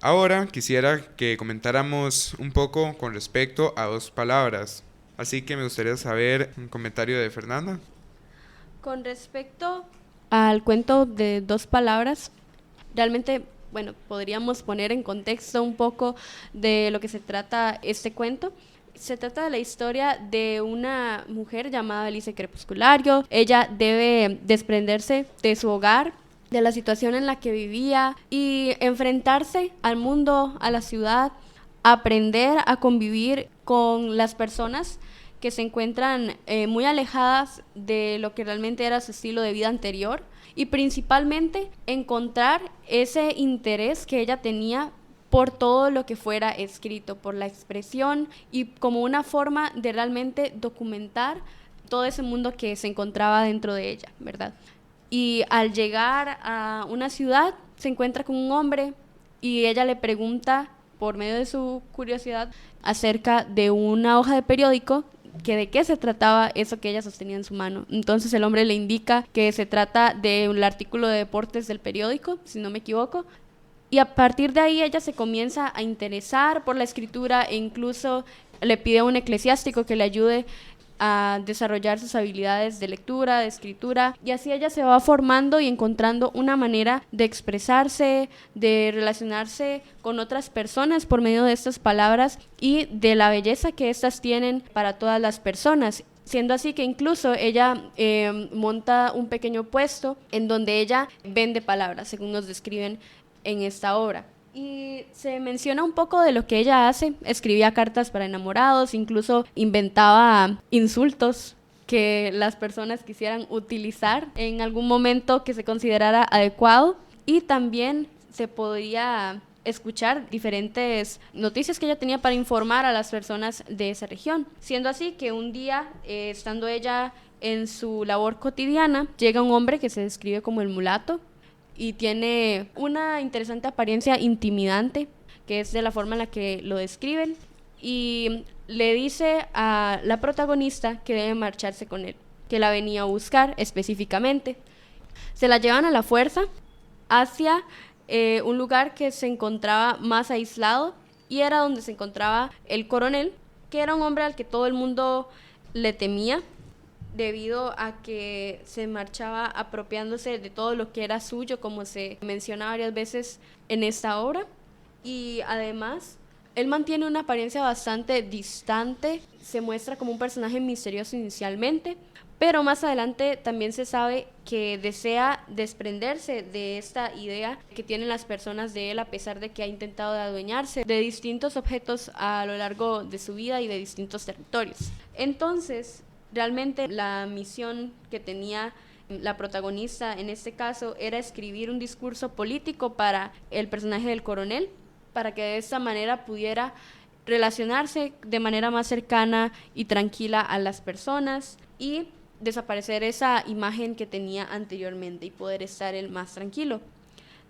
Ahora quisiera que comentáramos un poco con respecto a dos palabras, así que me gustaría saber un comentario de Fernanda. Con respecto al cuento de dos palabras, realmente, bueno, podríamos poner en contexto un poco de lo que se trata este cuento. Se trata de la historia de una mujer llamada Alice Crepusculario. Ella debe desprenderse de su hogar, de la situación en la que vivía y enfrentarse al mundo, a la ciudad, aprender a convivir con las personas que se encuentran muy alejadas de lo que realmente era su estilo de vida anterior, y principalmente encontrar ese interés que ella tenía por todo lo que fuera escrito, por la expresión y como una forma de realmente documentar todo ese mundo que se encontraba dentro de ella, ¿verdad? Y al llegar a una ciudad se encuentra con un hombre y ella le pregunta, por medio de su curiosidad, acerca de una hoja de periódico, que de qué se trataba eso que ella sostenía en su mano. Entonces el hombre le indica que se trata de un artículo de deportes del periódico, si no me equivoco, y a partir de ahí ella se comienza a interesar por la escritura e incluso le pide a un eclesiástico que le ayude a desarrollar sus habilidades de lectura, de escritura, y así ella se va formando y encontrando una manera de expresarse, de relacionarse con otras personas por medio de estas palabras y de la belleza que estas tienen para todas las personas. Siendo así que incluso ella monta un pequeño puesto en donde ella vende palabras, según nos describen en esta obra. Y se menciona un poco de lo que ella hace. Escribía cartas para enamorados, incluso inventaba insultos que las personas quisieran utilizar en algún momento que se considerara adecuado, y también se podía escuchar diferentes noticias que ella tenía para informar a las personas de esa región. Siendo así que un día, estando ella en su labor cotidiana, llega un hombre que se describe como el mulato y tiene una interesante apariencia intimidante, que es de la forma en la que lo describen, y le dice a la protagonista que debe marcharse con él, que la venía a buscar específicamente. Se la llevan a la fuerza hacia un lugar que se encontraba más aislado, y era donde se encontraba el coronel, que era un hombre al que todo el mundo le temía, debido a que se marchaba apropiándose de todo lo que era suyo, como se menciona varias veces en esta obra. Y además, él mantiene una apariencia bastante distante, se muestra como un personaje misterioso inicialmente, Pero más adelante también se sabe que desea desprenderse de esta idea que tienen las personas de él, a pesar de que ha intentado de adueñarse de distintos objetos a lo largo de su vida y de distintos territorios. Entonces, realmente la misión que tenía la protagonista en este caso era escribir un discurso político para el personaje del coronel, para que de esta manera pudiera relacionarse de manera más cercana y tranquila a las personas y desaparecer esa imagen que tenía anteriormente y poder estar él más tranquilo.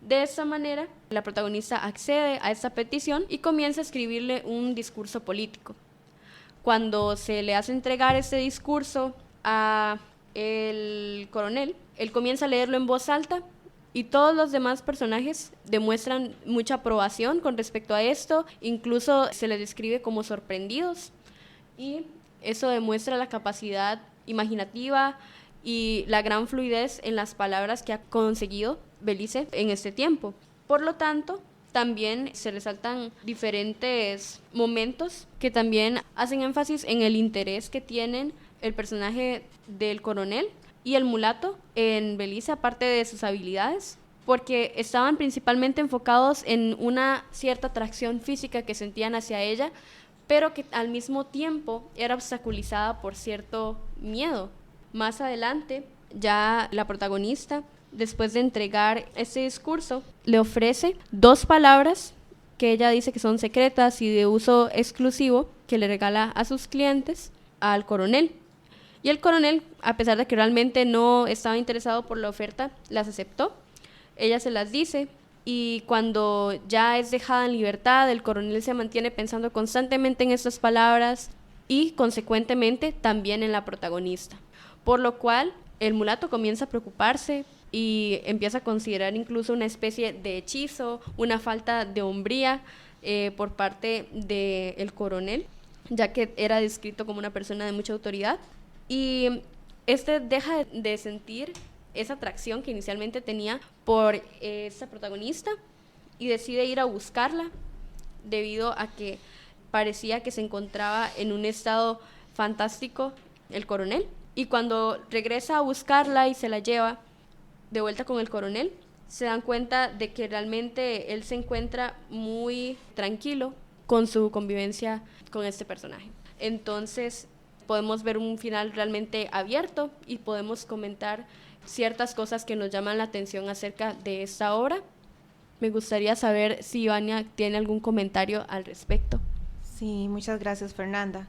De esta manera, la protagonista accede a esta petición y comienza a escribirle un discurso político. Cuando se le hace entregar este discurso a el coronel, él comienza a leerlo en voz alta y todos los demás personajes demuestran mucha aprobación con respecto a esto, incluso se les describe como sorprendidos, y eso demuestra la capacidad imaginativa y la gran fluidez en las palabras que ha conseguido Belice en este tiempo. Por lo tanto, también se resaltan diferentes momentos que también hacen énfasis en el interés que tienen el personaje del coronel y el mulato en Belice, aparte de sus habilidades, porque estaban principalmente enfocados en una cierta atracción física que sentían hacia ella, pero que al mismo tiempo era obstaculizada por cierto miedo. Más adelante, ya la protagonista, después de entregar este discurso, le ofrece 2 palabras que ella dice que son secretas y de uso exclusivo, que le regala a sus clientes al coronel. Y el coronel, a pesar de que realmente no estaba interesado por la oferta, las aceptó. Ella se las dice, y cuando ya es dejada en libertad, el coronel se mantiene pensando constantemente en estas palabras y consecuentemente también en la protagonista, por lo cual el mulato comienza a preocuparse y empieza a considerar incluso una especie de hechizo, una falta de hombría por parte del coronel, ya que era descrito como una persona de mucha autoridad, y este deja de sentir esa atracción que inicialmente tenía por esta protagonista y decide ir a buscarla debido a que parecía que se encontraba en un estado fantástico el coronel, y cuando regresa a buscarla y se la lleva de vuelta con el coronel, se dan cuenta de que realmente él se encuentra muy tranquilo con su convivencia con este personaje. Entonces podemos ver un final realmente abierto y podemos comentar ciertas cosas que nos llaman la atención acerca de esta obra. Me gustaría saber si Ivania tiene algún comentario al respecto. Sí, muchas gracias, Fernanda.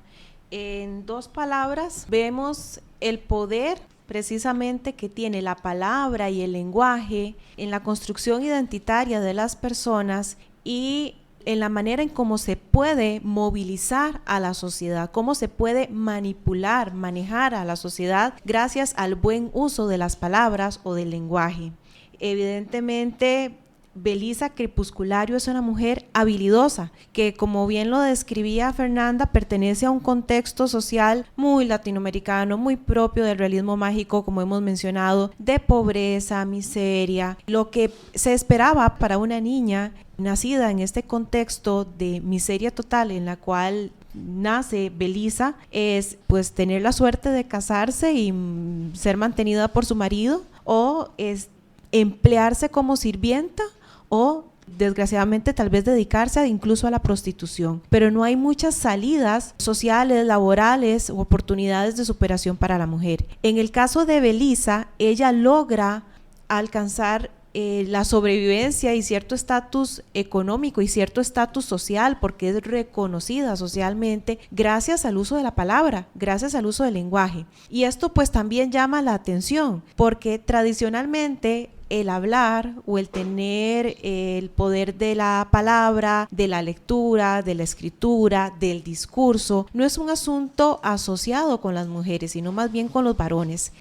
En 2 palabras vemos el poder precisamente que tiene la palabra y el lenguaje en la construcción identitaria de las personas y en la manera en cómo se puede movilizar a la sociedad, cómo se puede manipular, manejar a la sociedad gracias al buen uso de las palabras o del lenguaje. Evidentemente, Belisa Crepusculario es una mujer habilidosa, que como bien lo describía Fernanda, pertenece a un contexto social muy latinoamericano, muy propio del realismo mágico, como hemos mencionado, de pobreza, miseria, lo que se esperaba para una niña nacida en este contexto de miseria total en la cual nace Belisa, es pues tener la suerte de casarse y ser mantenida por su marido, o es emplearse como sirvienta, o desgraciadamente tal vez dedicarse incluso a la prostitución, pero no hay muchas salidas sociales, laborales u oportunidades de superación para la mujer. En el caso de Belisa, ella logra alcanzar la sobrevivencia y cierto estatus económico y cierto estatus social, porque es reconocida socialmente gracias al uso de la palabra, gracias al uso del lenguaje. Y esto pues también llama la atención, porque tradicionalmente el hablar o el tener el poder de la palabra, de la lectura, de la escritura, del discurso, no es un asunto asociado con las mujeres, sino más bien con los varones.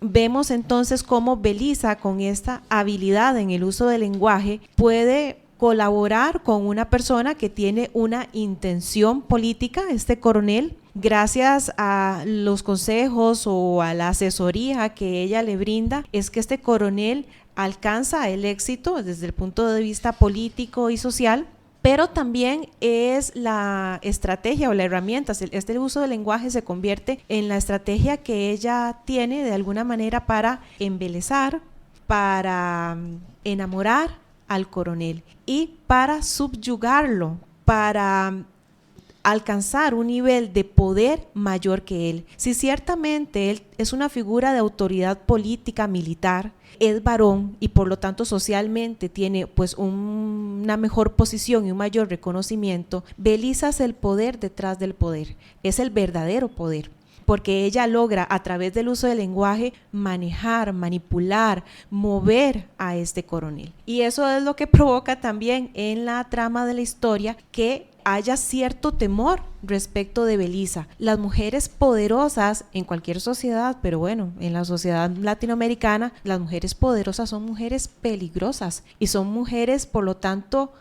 Vemos entonces cómo Belisa, con esta habilidad en el uso del lenguaje, puede colaborar con una persona que tiene una intención política, este coronel, gracias a los consejos o a la asesoría que ella le brinda, es que este coronel alcanza el éxito desde el punto de vista político y social, pero también es la estrategia o la herramienta, este uso del lenguaje se convierte en la estrategia que ella tiene de alguna manera para embelezar, para enamorar al coronel y para subyugarlo, para alcanzar un nivel de poder mayor que él. Si ciertamente él es una figura de autoridad política militar, es varón y por lo tanto socialmente tiene pues una mejor posición y un mayor reconocimiento, Belisa es el poder detrás del poder, es el verdadero poder, porque ella logra a través del uso del lenguaje manejar, manipular, mover a este coronel. Y eso es lo que provoca también en la trama de la historia que haya cierto temor respecto de Belisa. Las mujeres poderosas en cualquier sociedad, pero bueno, en la sociedad latinoamericana, las mujeres poderosas son mujeres peligrosas y son mujeres, por lo tanto,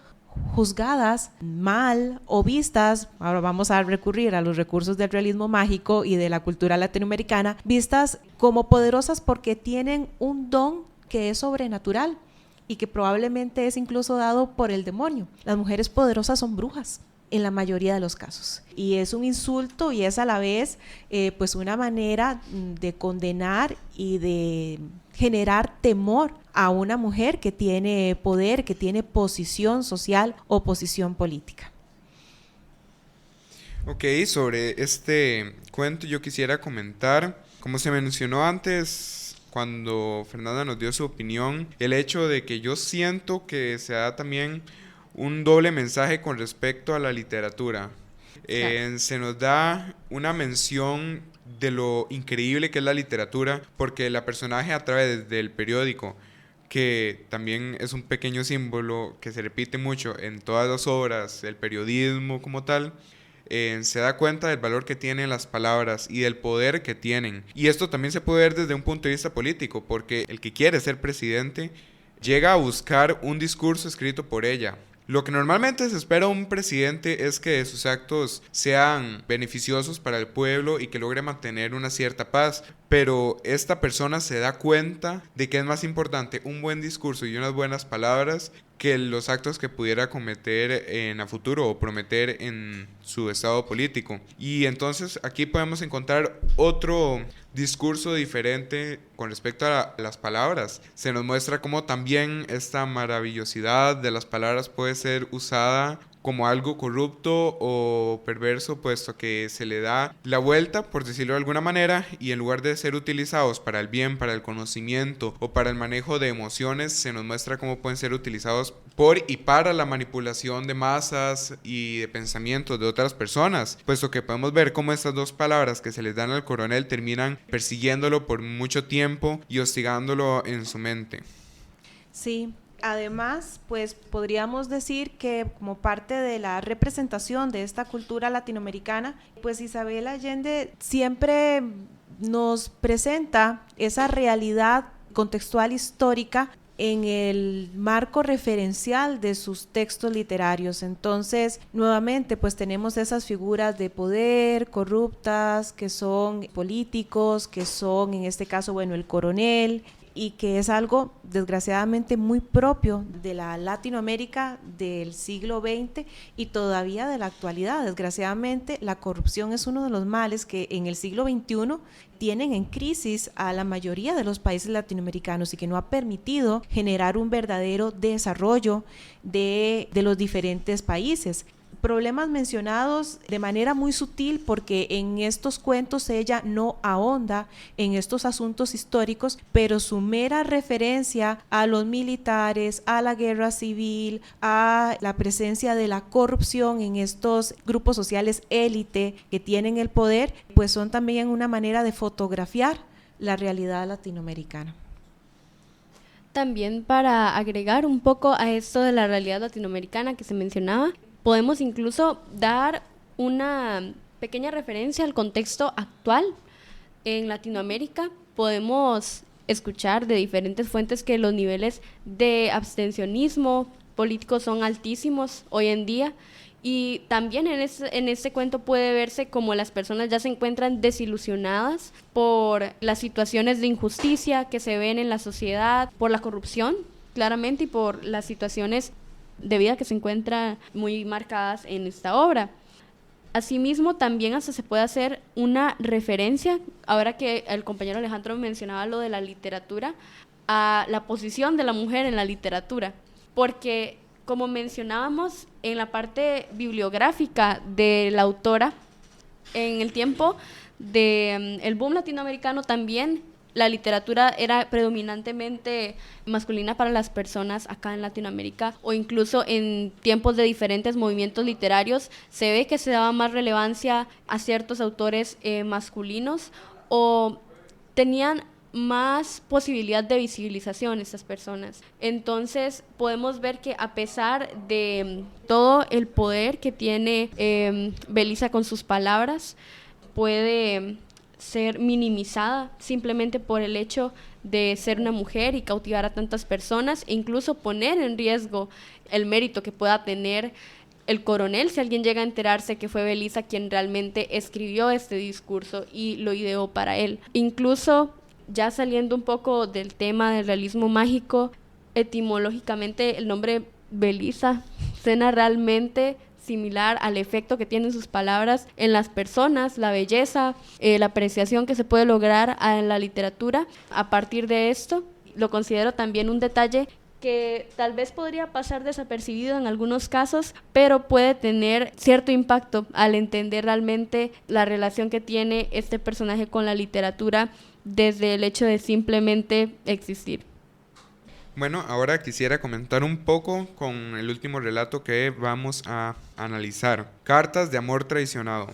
juzgadas mal o vistas, ahora vamos a recurrir a los recursos del realismo mágico y de la cultura latinoamericana, vistas como poderosas porque tienen un don que es sobrenatural y que probablemente es incluso dado por el demonio. Las mujeres poderosas son brujas en la mayoría de los casos y es un insulto y es a la vez pues una manera de condenar y de generar temor a una mujer que tiene poder, que tiene posición social o posición política. Ok, sobre este cuento yo quisiera comentar, como se mencionó antes cuando Fernanda nos dio su opinión, el hecho de que yo siento que se da también un doble mensaje con respecto a la literatura. Claro. Se nos da una mención de lo increíble que es la literatura, porque la personaje a través del periódico, que también es un pequeño símbolo que se repite mucho en todas las obras, el periodismo como tal, se da cuenta del valor que tienen las palabras y del poder que tienen. Y esto también se puede ver desde un punto de vista político, porque el que quiere ser presidente llega a buscar un discurso escrito por ella. Lo que normalmente se espera de un presidente es que sus actos sean beneficiosos para el pueblo y que logre mantener una cierta paz, pero esta persona se da cuenta de que es más importante un buen discurso y unas buenas palabras que los actos que pudiera cometer en a futuro o prometer en su estado político. Y entonces aquí podemos encontrar otro discurso diferente con respecto a las palabras. Se nos muestra cómo también esta maravillosidad de las palabras puede ser usada como algo corrupto o perverso, puesto que se le da la vuelta, por decirlo de alguna manera, y en lugar de ser utilizados para el bien, para el conocimiento o para el manejo de emociones, se nos muestra cómo pueden ser utilizados por y para la manipulación de masas y de pensamientos de otras personas, puesto que podemos ver cómo estas dos palabras que se les dan al coronel terminan persiguiéndolo por mucho tiempo y hostigándolo en su mente. Sí. Además, pues podríamos decir que como parte de la representación de esta cultura latinoamericana, pues Isabel Allende siempre nos presenta esa realidad contextual histórica en el marco referencial de sus textos literarios. Entonces, nuevamente, pues tenemos esas figuras de poder corruptas, que son políticos, que son, en este caso, bueno, el coronel, y que es algo desgraciadamente muy propio de la Latinoamérica del siglo XX y todavía de la actualidad. Desgraciadamente, la corrupción es uno de los males que en el siglo XXI tienen en crisis a la mayoría de los países latinoamericanos y que no ha permitido generar un verdadero desarrollo de los diferentes países. Problemas mencionados de manera muy sutil porque en estos cuentos ella no ahonda en estos asuntos históricos, pero su mera referencia a los militares, a la guerra civil, a la presencia de la corrupción en estos grupos sociales élite que tienen el poder, pues son también una manera de fotografiar la realidad latinoamericana. También para agregar un poco a esto de la realidad latinoamericana que se mencionaba, podemos incluso dar una pequeña referencia al contexto actual en Latinoamérica. Podemos escuchar de diferentes fuentes que los niveles de abstencionismo político son altísimos hoy en día y también en este cuento puede verse como las personas ya se encuentran desilusionadas por las situaciones de injusticia que se ven en la sociedad, por la corrupción claramente y por las situaciones de vida que se encuentran muy marcadas en esta obra. Asimismo, también hasta se puede hacer una referencia, ahora que el compañero Alejandro mencionaba lo de la literatura, a la posición de la mujer en la literatura, porque como mencionábamos en la parte bibliográfica de la autora, en el tiempo del boom latinoamericano también la literatura era predominantemente masculina para las personas acá en Latinoamérica, o incluso en tiempos de diferentes movimientos literarios se ve que se daba más relevancia a ciertos autores masculinos, o tenían más posibilidad de visibilización estas personas. Entonces podemos ver que a pesar de todo el poder que tiene Belisa con sus palabras, puede ser minimizada simplemente por el hecho de ser una mujer y cautivar a tantas personas, e incluso poner en riesgo el mérito que pueda tener el coronel si alguien llega a enterarse que fue Belisa quien realmente escribió este discurso y lo ideó para él. Incluso, ya saliendo un poco del tema del realismo mágico, etimológicamente el nombre Belisa suena realmente similar al efecto que tienen sus palabras en las personas, la belleza, la apreciación que se puede lograr en la literatura. A partir de esto, lo considero también un detalle que tal vez podría pasar desapercibido en algunos casos, pero puede tener cierto impacto al entender realmente la relación que tiene este personaje con la literatura desde el hecho de simplemente existir. Bueno, ahora quisiera comentar un poco con el último relato que vamos a analizar. Cartas de amor traicionado.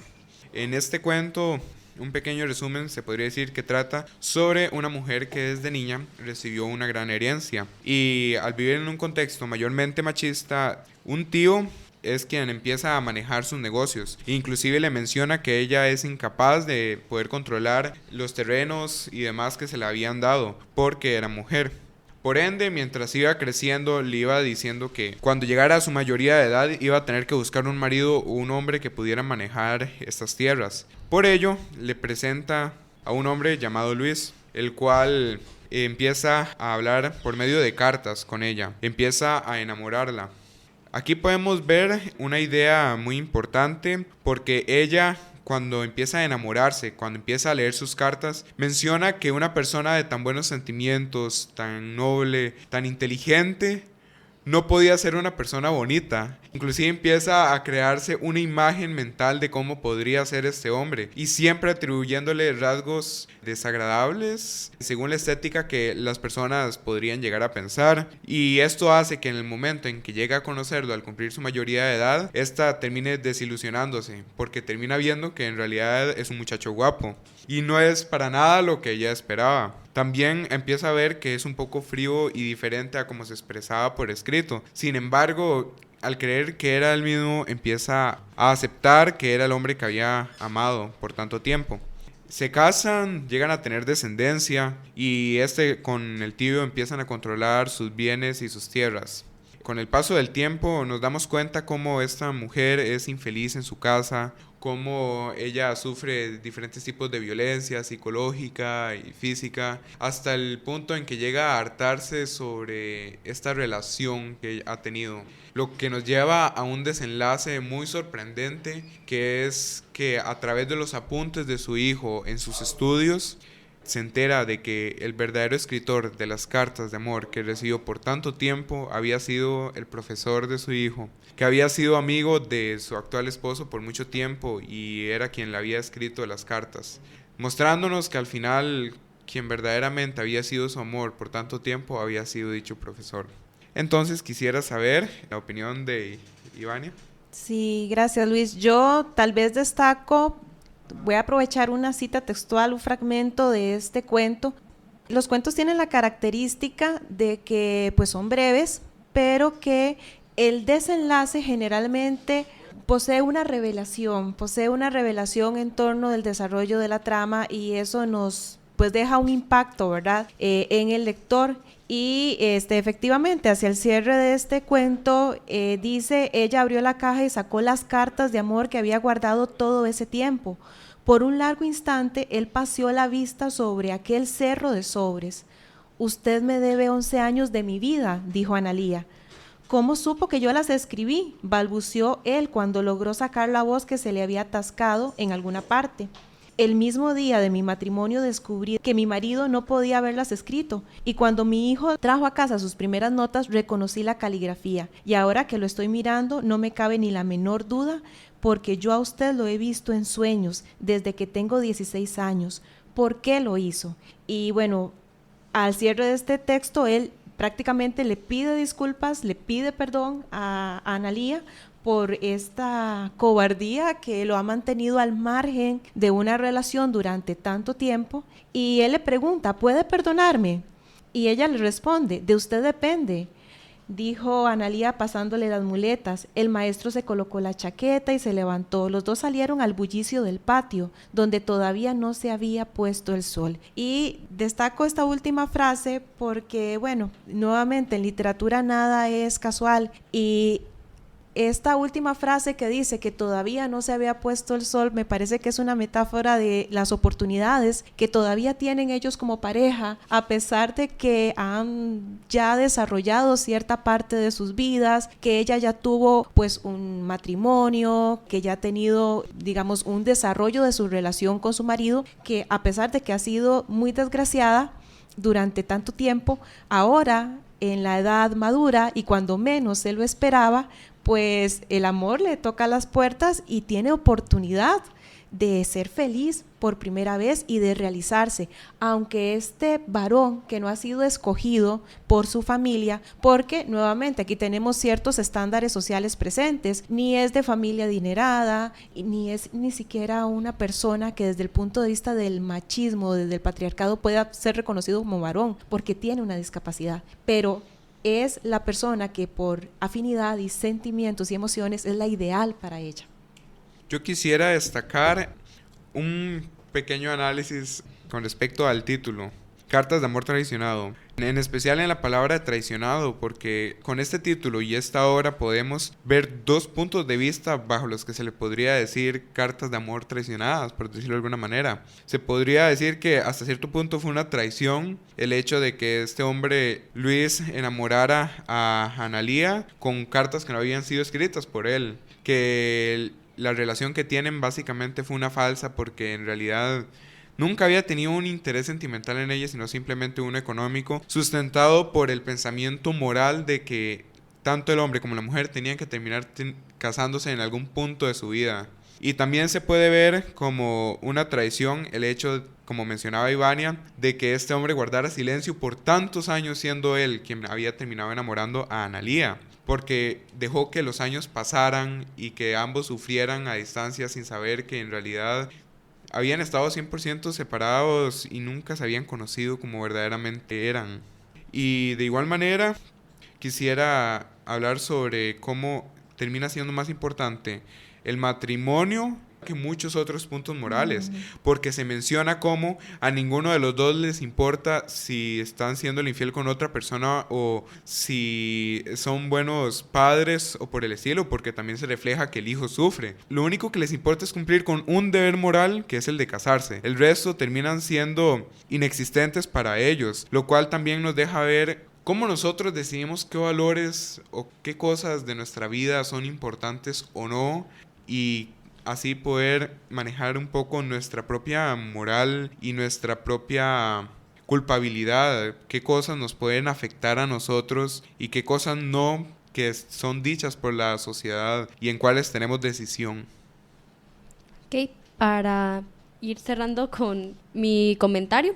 En este cuento, un pequeño resumen, se podría decir que trata sobre una mujer que desde niña recibió una gran herencia. Y al vivir en un contexto mayormente machista, un tío es quien empieza a manejar sus negocios. Inclusive le menciona que ella es incapaz de poder controlar los terrenos y demás que se le habían dado porque era mujer. Por ende, mientras iba creciendo, le iba diciendo que cuando llegara a su mayoría de edad iba a tener que buscar un marido o un hombre que pudiera manejar estas tierras. Por ello, le presenta a un hombre llamado Luis, el cual empieza a hablar por medio de cartas con ella, empieza a enamorarla. Aquí podemos ver una idea muy importante, porque ella, cuando empieza a enamorarse, cuando empieza a leer sus cartas, menciona que una persona de tan buenos sentimientos, tan noble, tan inteligente, no podía ser una persona bonita. Inclusive empieza a crearse una imagen mental de cómo podría ser este hombre, y siempre atribuyéndole rasgos desagradables según la estética que las personas podrían llegar a pensar. Y esto hace que en el momento en que llega a conocerlo al cumplir su mayoría de edad, esta termine desilusionándose, porque termina viendo que en realidad es un muchacho guapo y no es para nada lo que ella esperaba. También empieza a ver que es un poco frío y diferente a como se expresaba por escrito. Sin embargo, al creer que era él mismo, empieza a aceptar que era el hombre que había amado por tanto tiempo. Se casan, llegan a tener descendencia, y con el tío empiezan a controlar sus bienes y sus tierras. Con el paso del tiempo nos damos cuenta cómo esta mujer es infeliz en su casa, cómo ella sufre diferentes tipos de violencia psicológica y física, hasta el punto en que llega a hartarse sobre esta relación que ha tenido. Lo que nos lleva a un desenlace muy sorprendente, que es que a través de los apuntes de su hijo en sus estudios, se entera de que el verdadero escritor de las cartas de amor que recibió por tanto tiempo había sido el profesor de su hijo, que había sido amigo de su actual esposo por mucho tiempo y era quien le había escrito las cartas, mostrándonos que al final quien verdaderamente había sido su amor por tanto tiempo había sido dicho profesor. Entonces quisiera saber la opinión de Ivania. Sí, gracias Luis. Yo tal vez destaco, voy a aprovechar una cita textual, un fragmento de este cuento. Los cuentos tienen la característica de que pues son breves, pero que el desenlace generalmente posee una revelación en torno del desarrollo de la trama, y eso nos pues deja un impacto, ¿verdad?, en el lector. Y efectivamente, hacia el cierre de este cuento, dice, ella abrió la caja y sacó las cartas de amor que había guardado todo ese tiempo. Por un largo instante, él paseó la vista sobre aquel cerro de sobres. Usted me debe 11 años de mi vida, dijo Analía. ¿Cómo supo que yo las escribí?, balbuceó él cuando logró sacar la voz que se le había atascado en alguna parte. El mismo día de mi matrimonio descubrí que mi marido no podía haberlas escrito, y cuando mi hijo trajo a casa sus primeras notas reconocí la caligrafía, y ahora que lo estoy mirando no me cabe ni la menor duda, porque yo a usted lo he visto en sueños desde que tengo 16 años. ¿Por qué lo hizo? Y bueno, al cierre de este texto él prácticamente le pide disculpas, le pide perdón a Analía por esta cobardía que lo ha mantenido al margen de una relación durante tanto tiempo, y él le pregunta, ¿puede perdonarme? Y ella le responde, de usted depende. Dijo Analía pasándole las muletas. El maestro se colocó la chaqueta y se levantó. Los dos salieron al bullicio del patio, donde todavía no se había puesto el sol. Y destaco esta última frase porque, bueno, nuevamente en literatura nada es casual, y esta última frase que dice que todavía no se había puesto el sol me parece que es una metáfora de las oportunidades que todavía tienen ellos como pareja, a pesar de que han ya desarrollado cierta parte de sus vidas, que ella ya tuvo pues un matrimonio, que ya ha tenido, digamos, un desarrollo de su relación con su marido, que a pesar de que ha sido muy desgraciada durante tanto tiempo, ahora en la edad madura y cuando menos se lo esperaba, pues el amor le toca las puertas y tiene oportunidad de ser feliz por primera vez y de realizarse, aunque este varón que no ha sido escogido por su familia, porque nuevamente aquí tenemos ciertos estándares sociales presentes, ni es de familia adinerada, ni es ni siquiera una persona que desde el punto de vista del machismo, desde el patriarcado, pueda ser reconocido como varón, porque tiene una discapacidad, pero es la persona que por afinidad y sentimientos y emociones es la ideal para ella. Yo quisiera destacar un pequeño análisis con respecto al título, Cartas de amor traicionado, en especial en la palabra traicionado, porque con este título y esta obra podemos ver dos puntos de vista bajo los que se le podría decir cartas de amor traicionadas, por decirlo de alguna manera. Se podría decir que hasta cierto punto fue una traición el hecho de que este hombre, Luis, enamorara a Analía con cartas que no habían sido escritas por él, que la relación que tienen básicamente fue una falsa, porque en realidad nunca había tenido un interés sentimental en ella, sino simplemente uno económico, sustentado por el pensamiento moral de que tanto el hombre como la mujer tenían que terminar casándose en algún punto de su vida. Y también se puede ver como una traición el hecho, como mencionaba Ivania, de que este hombre guardara silencio por tantos años, siendo él quien había terminado enamorando a Analía, porque dejó que los años pasaran y que ambos sufrieran a distancia sin saber que en realidad habían estado 100% separados y nunca se habían conocido como verdaderamente eran. Y de igual manera quisiera hablar sobre cómo termina siendo más importante el matrimonio que muchos otros puntos morales, porque se menciona como a ninguno de los dos les importa si están siendo infiel con otra persona o si son buenos padres o por el estilo, porque también se refleja que el hijo sufre. Lo único que les importa es cumplir con un deber moral, que es el de casarse. El resto terminan siendo inexistentes para ellos, lo cual también nos deja ver cómo nosotros decidimos qué valores o qué cosas de nuestra vida son importantes o no, y así poder manejar un poco nuestra propia moral y nuestra propia culpabilidad, qué cosas nos pueden afectar a nosotros y qué cosas no, que son dichas por la sociedad y en cuáles tenemos decisión. Ok, para ir cerrando con mi comentario,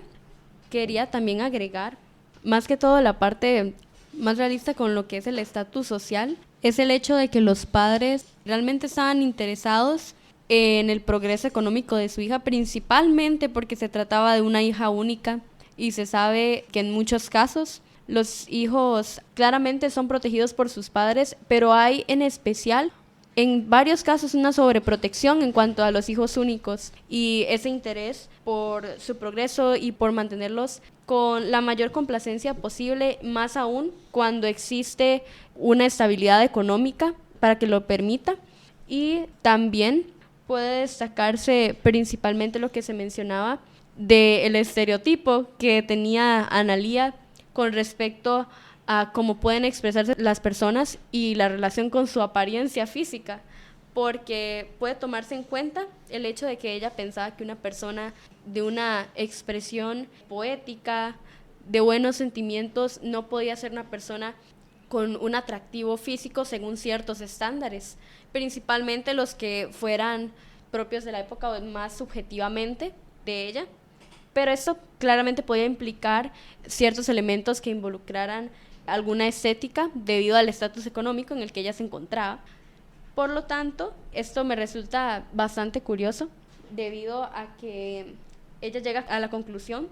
quería también agregar, más que todo la parte más realista con lo que es el estatus social, es el hecho de que los padres realmente estaban interesados en el progreso económico de su hija, principalmente porque se trataba de una hija única y se sabe que en muchos casos los hijos claramente son protegidos por sus padres, pero hay en especial en varios casos una sobreprotección en cuanto a los hijos únicos, y ese interés por su progreso y por mantenerlos con la mayor complacencia posible, más aún cuando existe una estabilidad económica para que lo permita. Y también puede destacarse principalmente lo que se mencionaba del estereotipo que tenía Analía con respecto a cómo pueden expresarse las personas y la relación con su apariencia física, porque puede tomarse en cuenta el hecho de que ella pensaba que una persona de una expresión poética, de buenos sentimientos, no podía ser una persona con un atractivo físico según ciertos estándares, principalmente los que fueran propios de la época o más subjetivamente de ella. Pero esto claramente podía implicar ciertos elementos que involucraran alguna estética debido al estatus económico en el que ella se encontraba. Por lo tanto, esto me resulta bastante curioso debido a que ella llega a la conclusión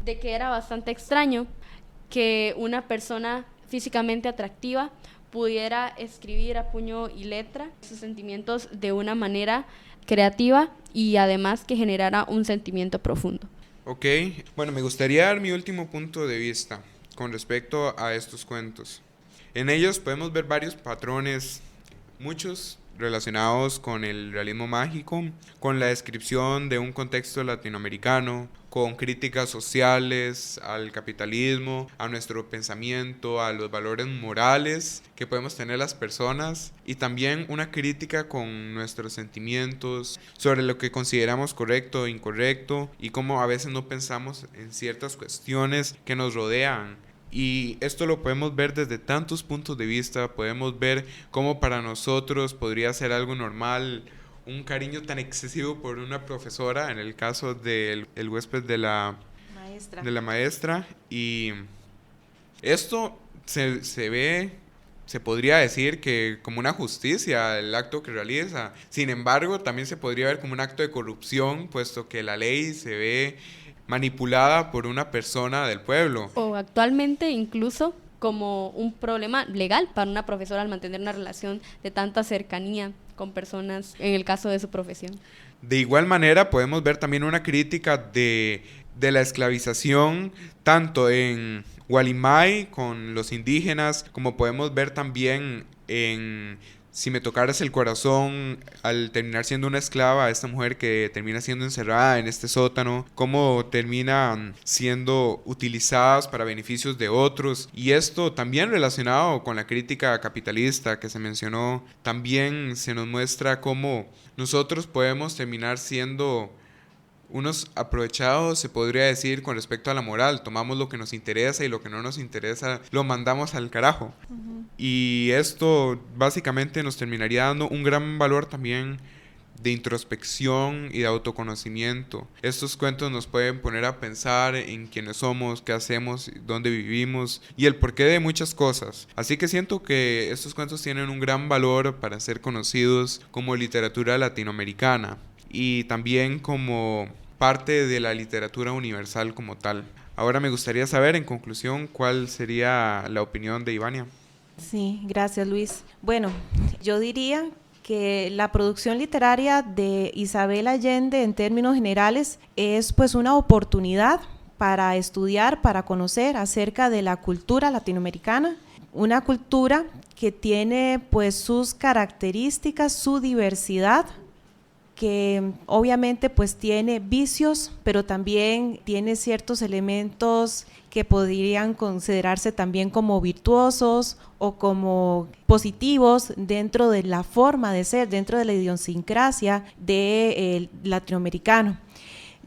de que era bastante extraño que una persona físicamente atractiva pudiera escribir a puño y letra sus sentimientos de una manera creativa y además que generara un sentimiento profundo. Ok, bueno, me gustaría dar mi último punto de vista con respecto a estos cuentos. En ellos podemos ver varios patrones, muchos relacionados con el realismo mágico, con la descripción de un contexto latinoamericano, con críticas sociales al capitalismo, a nuestro pensamiento, a los valores morales que podemos tener las personas, y también una crítica con nuestros sentimientos sobre lo que consideramos correcto o incorrecto y cómo a veces no pensamos en ciertas cuestiones que nos rodean. Y esto lo podemos ver desde tantos puntos de vista. Podemos ver cómo para nosotros podría ser algo normal un cariño tan excesivo por una profesora, en el caso del huésped de la maestra. Y esto se ve, se podría decir que como una justicia el acto que realiza. Sin embargo, también se podría ver como un acto de corrupción, puesto que la ley se ve manipulada por una persona del pueblo. O actualmente incluso como un problema legal para una profesora al mantener una relación de tanta cercanía con personas en el caso de su profesión. De igual manera podemos ver también una crítica de la esclavización tanto en Gualimay con los indígenas, como podemos ver también en Si me tocaras el corazón, al terminar siendo una esclava, esta mujer que termina siendo encerrada en este sótano, cómo terminan siendo utilizadas para beneficios de otros. Y esto también relacionado con la crítica capitalista que se mencionó, también se nos muestra cómo nosotros podemos terminar siendo unos aprovechados, se podría decir, con respecto a la moral. Tomamos lo que nos interesa y lo que no nos interesa lo mandamos al carajo. Uh-huh. Y esto básicamente nos terminaría dando un gran valor también de introspección y de autoconocimiento. Estos cuentos nos pueden poner a pensar en quiénes somos, qué hacemos, dónde vivimos y el porqué de muchas cosas. Así que siento que estos cuentos tienen un gran valor para ser conocidos como literatura latinoamericana y también como parte de la literatura universal como tal. Ahora me gustaría saber, en conclusión, cuál sería la opinión de Ivania. Sí, gracias Luis. Bueno, yo diría que la producción literaria de Isabel Allende en términos generales es pues una oportunidad para estudiar, para conocer acerca de la cultura latinoamericana, una cultura que tiene pues sus características, su diversidad, que obviamente pues tiene vicios, pero también tiene ciertos elementos que podrían considerarse también como virtuosos o como positivos dentro de la forma de ser, dentro de la idiosincrasia del latinoamericano.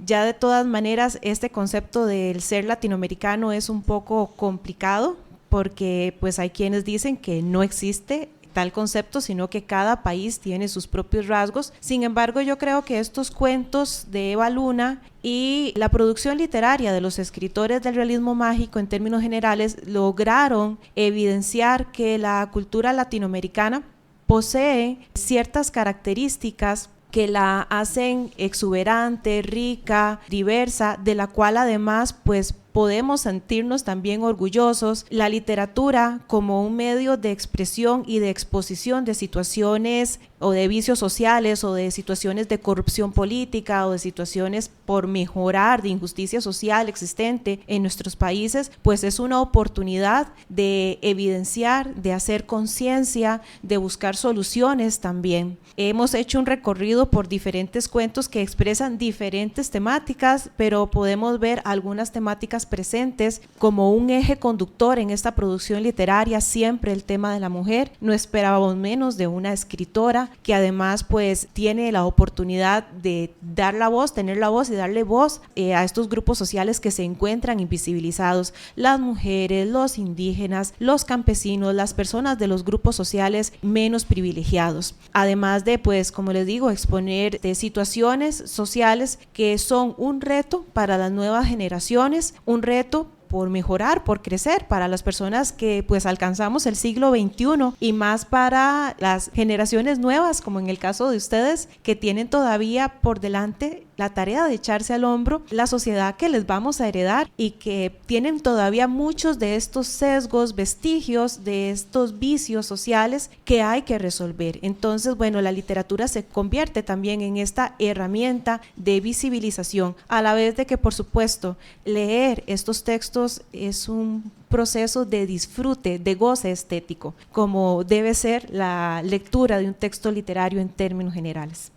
Ya de todas maneras, este concepto del ser latinoamericano es un poco complicado porque pues hay quienes dicen que no existe tal concepto, sino que cada país tiene sus propios rasgos. Sin embargo, yo creo que estos cuentos de Eva Luna y la producción literaria de los escritores del realismo mágico en términos generales lograron evidenciar que la cultura latinoamericana posee ciertas características que la hacen exuberante, rica, diversa, de la cual además pues podemos sentirnos también orgullosos. La literatura como un medio de expresión y de exposición de situaciones o de vicios sociales o de situaciones de corrupción política o de situaciones por mejorar de injusticia social existente en nuestros países, pues es una oportunidad de evidenciar, de hacer conciencia, de buscar soluciones también. Hemos hecho un recorrido por diferentes cuentos que expresan diferentes temáticas, pero podemos ver algunas temáticas temáticas presentes como un eje conductor en esta producción literaria, siempre el tema de la mujer. No esperábamos menos de una escritora que además pues tiene la oportunidad de dar la voz, tener la voz y darle voz a estos grupos sociales que se encuentran invisibilizados, las mujeres, los indígenas, los campesinos, las personas de los grupos sociales menos privilegiados. Además de, pues, como les digo, exponer de situaciones sociales que son un reto para las nuevas generaciones, un reto por mejorar, por crecer para las personas que pues alcanzamos el siglo XXI y más para las generaciones nuevas, como en el caso de ustedes, que tienen todavía por delante la tarea de echarse al hombro la sociedad que les vamos a heredar y que tienen todavía muchos de estos sesgos, vestigios de estos vicios sociales que hay que resolver. Entonces, bueno, la literatura se convierte también en esta herramienta de visibilización, a la vez de que, por supuesto, leer estos textos es un proceso de disfrute, de goce estético, como debe ser la lectura de un texto literario en términos generales.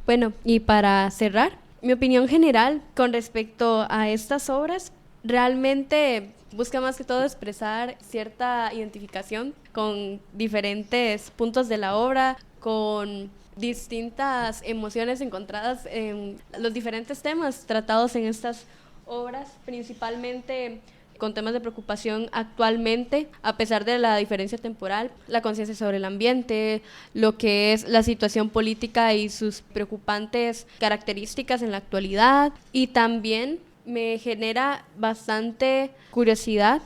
Bueno, y para cerrar, mi opinión general con respecto a estas obras realmente busca más que todo expresar cierta identificación con diferentes puntos de la obra, con distintas emociones encontradas en los diferentes temas tratados en estas obras, principalmente con temas de preocupación actualmente, a pesar de la diferencia temporal, la conciencia sobre el ambiente, lo que es la situación política y sus preocupantes características en la actualidad, y también me genera bastante curiosidad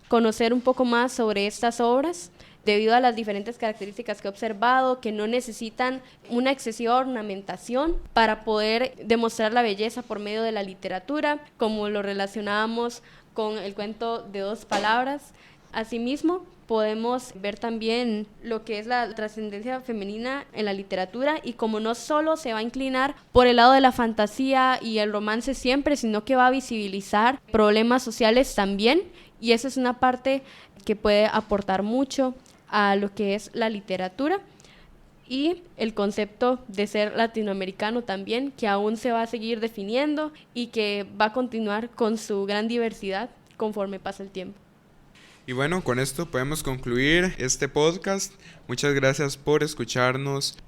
conocer un poco más sobre estas obras, debido a las diferentes características que he observado, que no necesitan una excesiva ornamentación para poder demostrar la belleza por medio de la literatura, como lo relacionábamos con el cuento de 2 palabras. Asimismo, podemos ver también lo que es la trascendencia femenina en la literatura y como no solo se va a inclinar por el lado de la fantasía y el romance siempre, sino que va a visibilizar problemas sociales también, y esa es una parte que puede aportar mucho a lo que es la literatura y el concepto de ser latinoamericano también, que aún se va a seguir definiendo y que va a continuar con su gran diversidad conforme pasa el tiempo. Y bueno, con esto podemos concluir este podcast. Muchas gracias por escucharnos.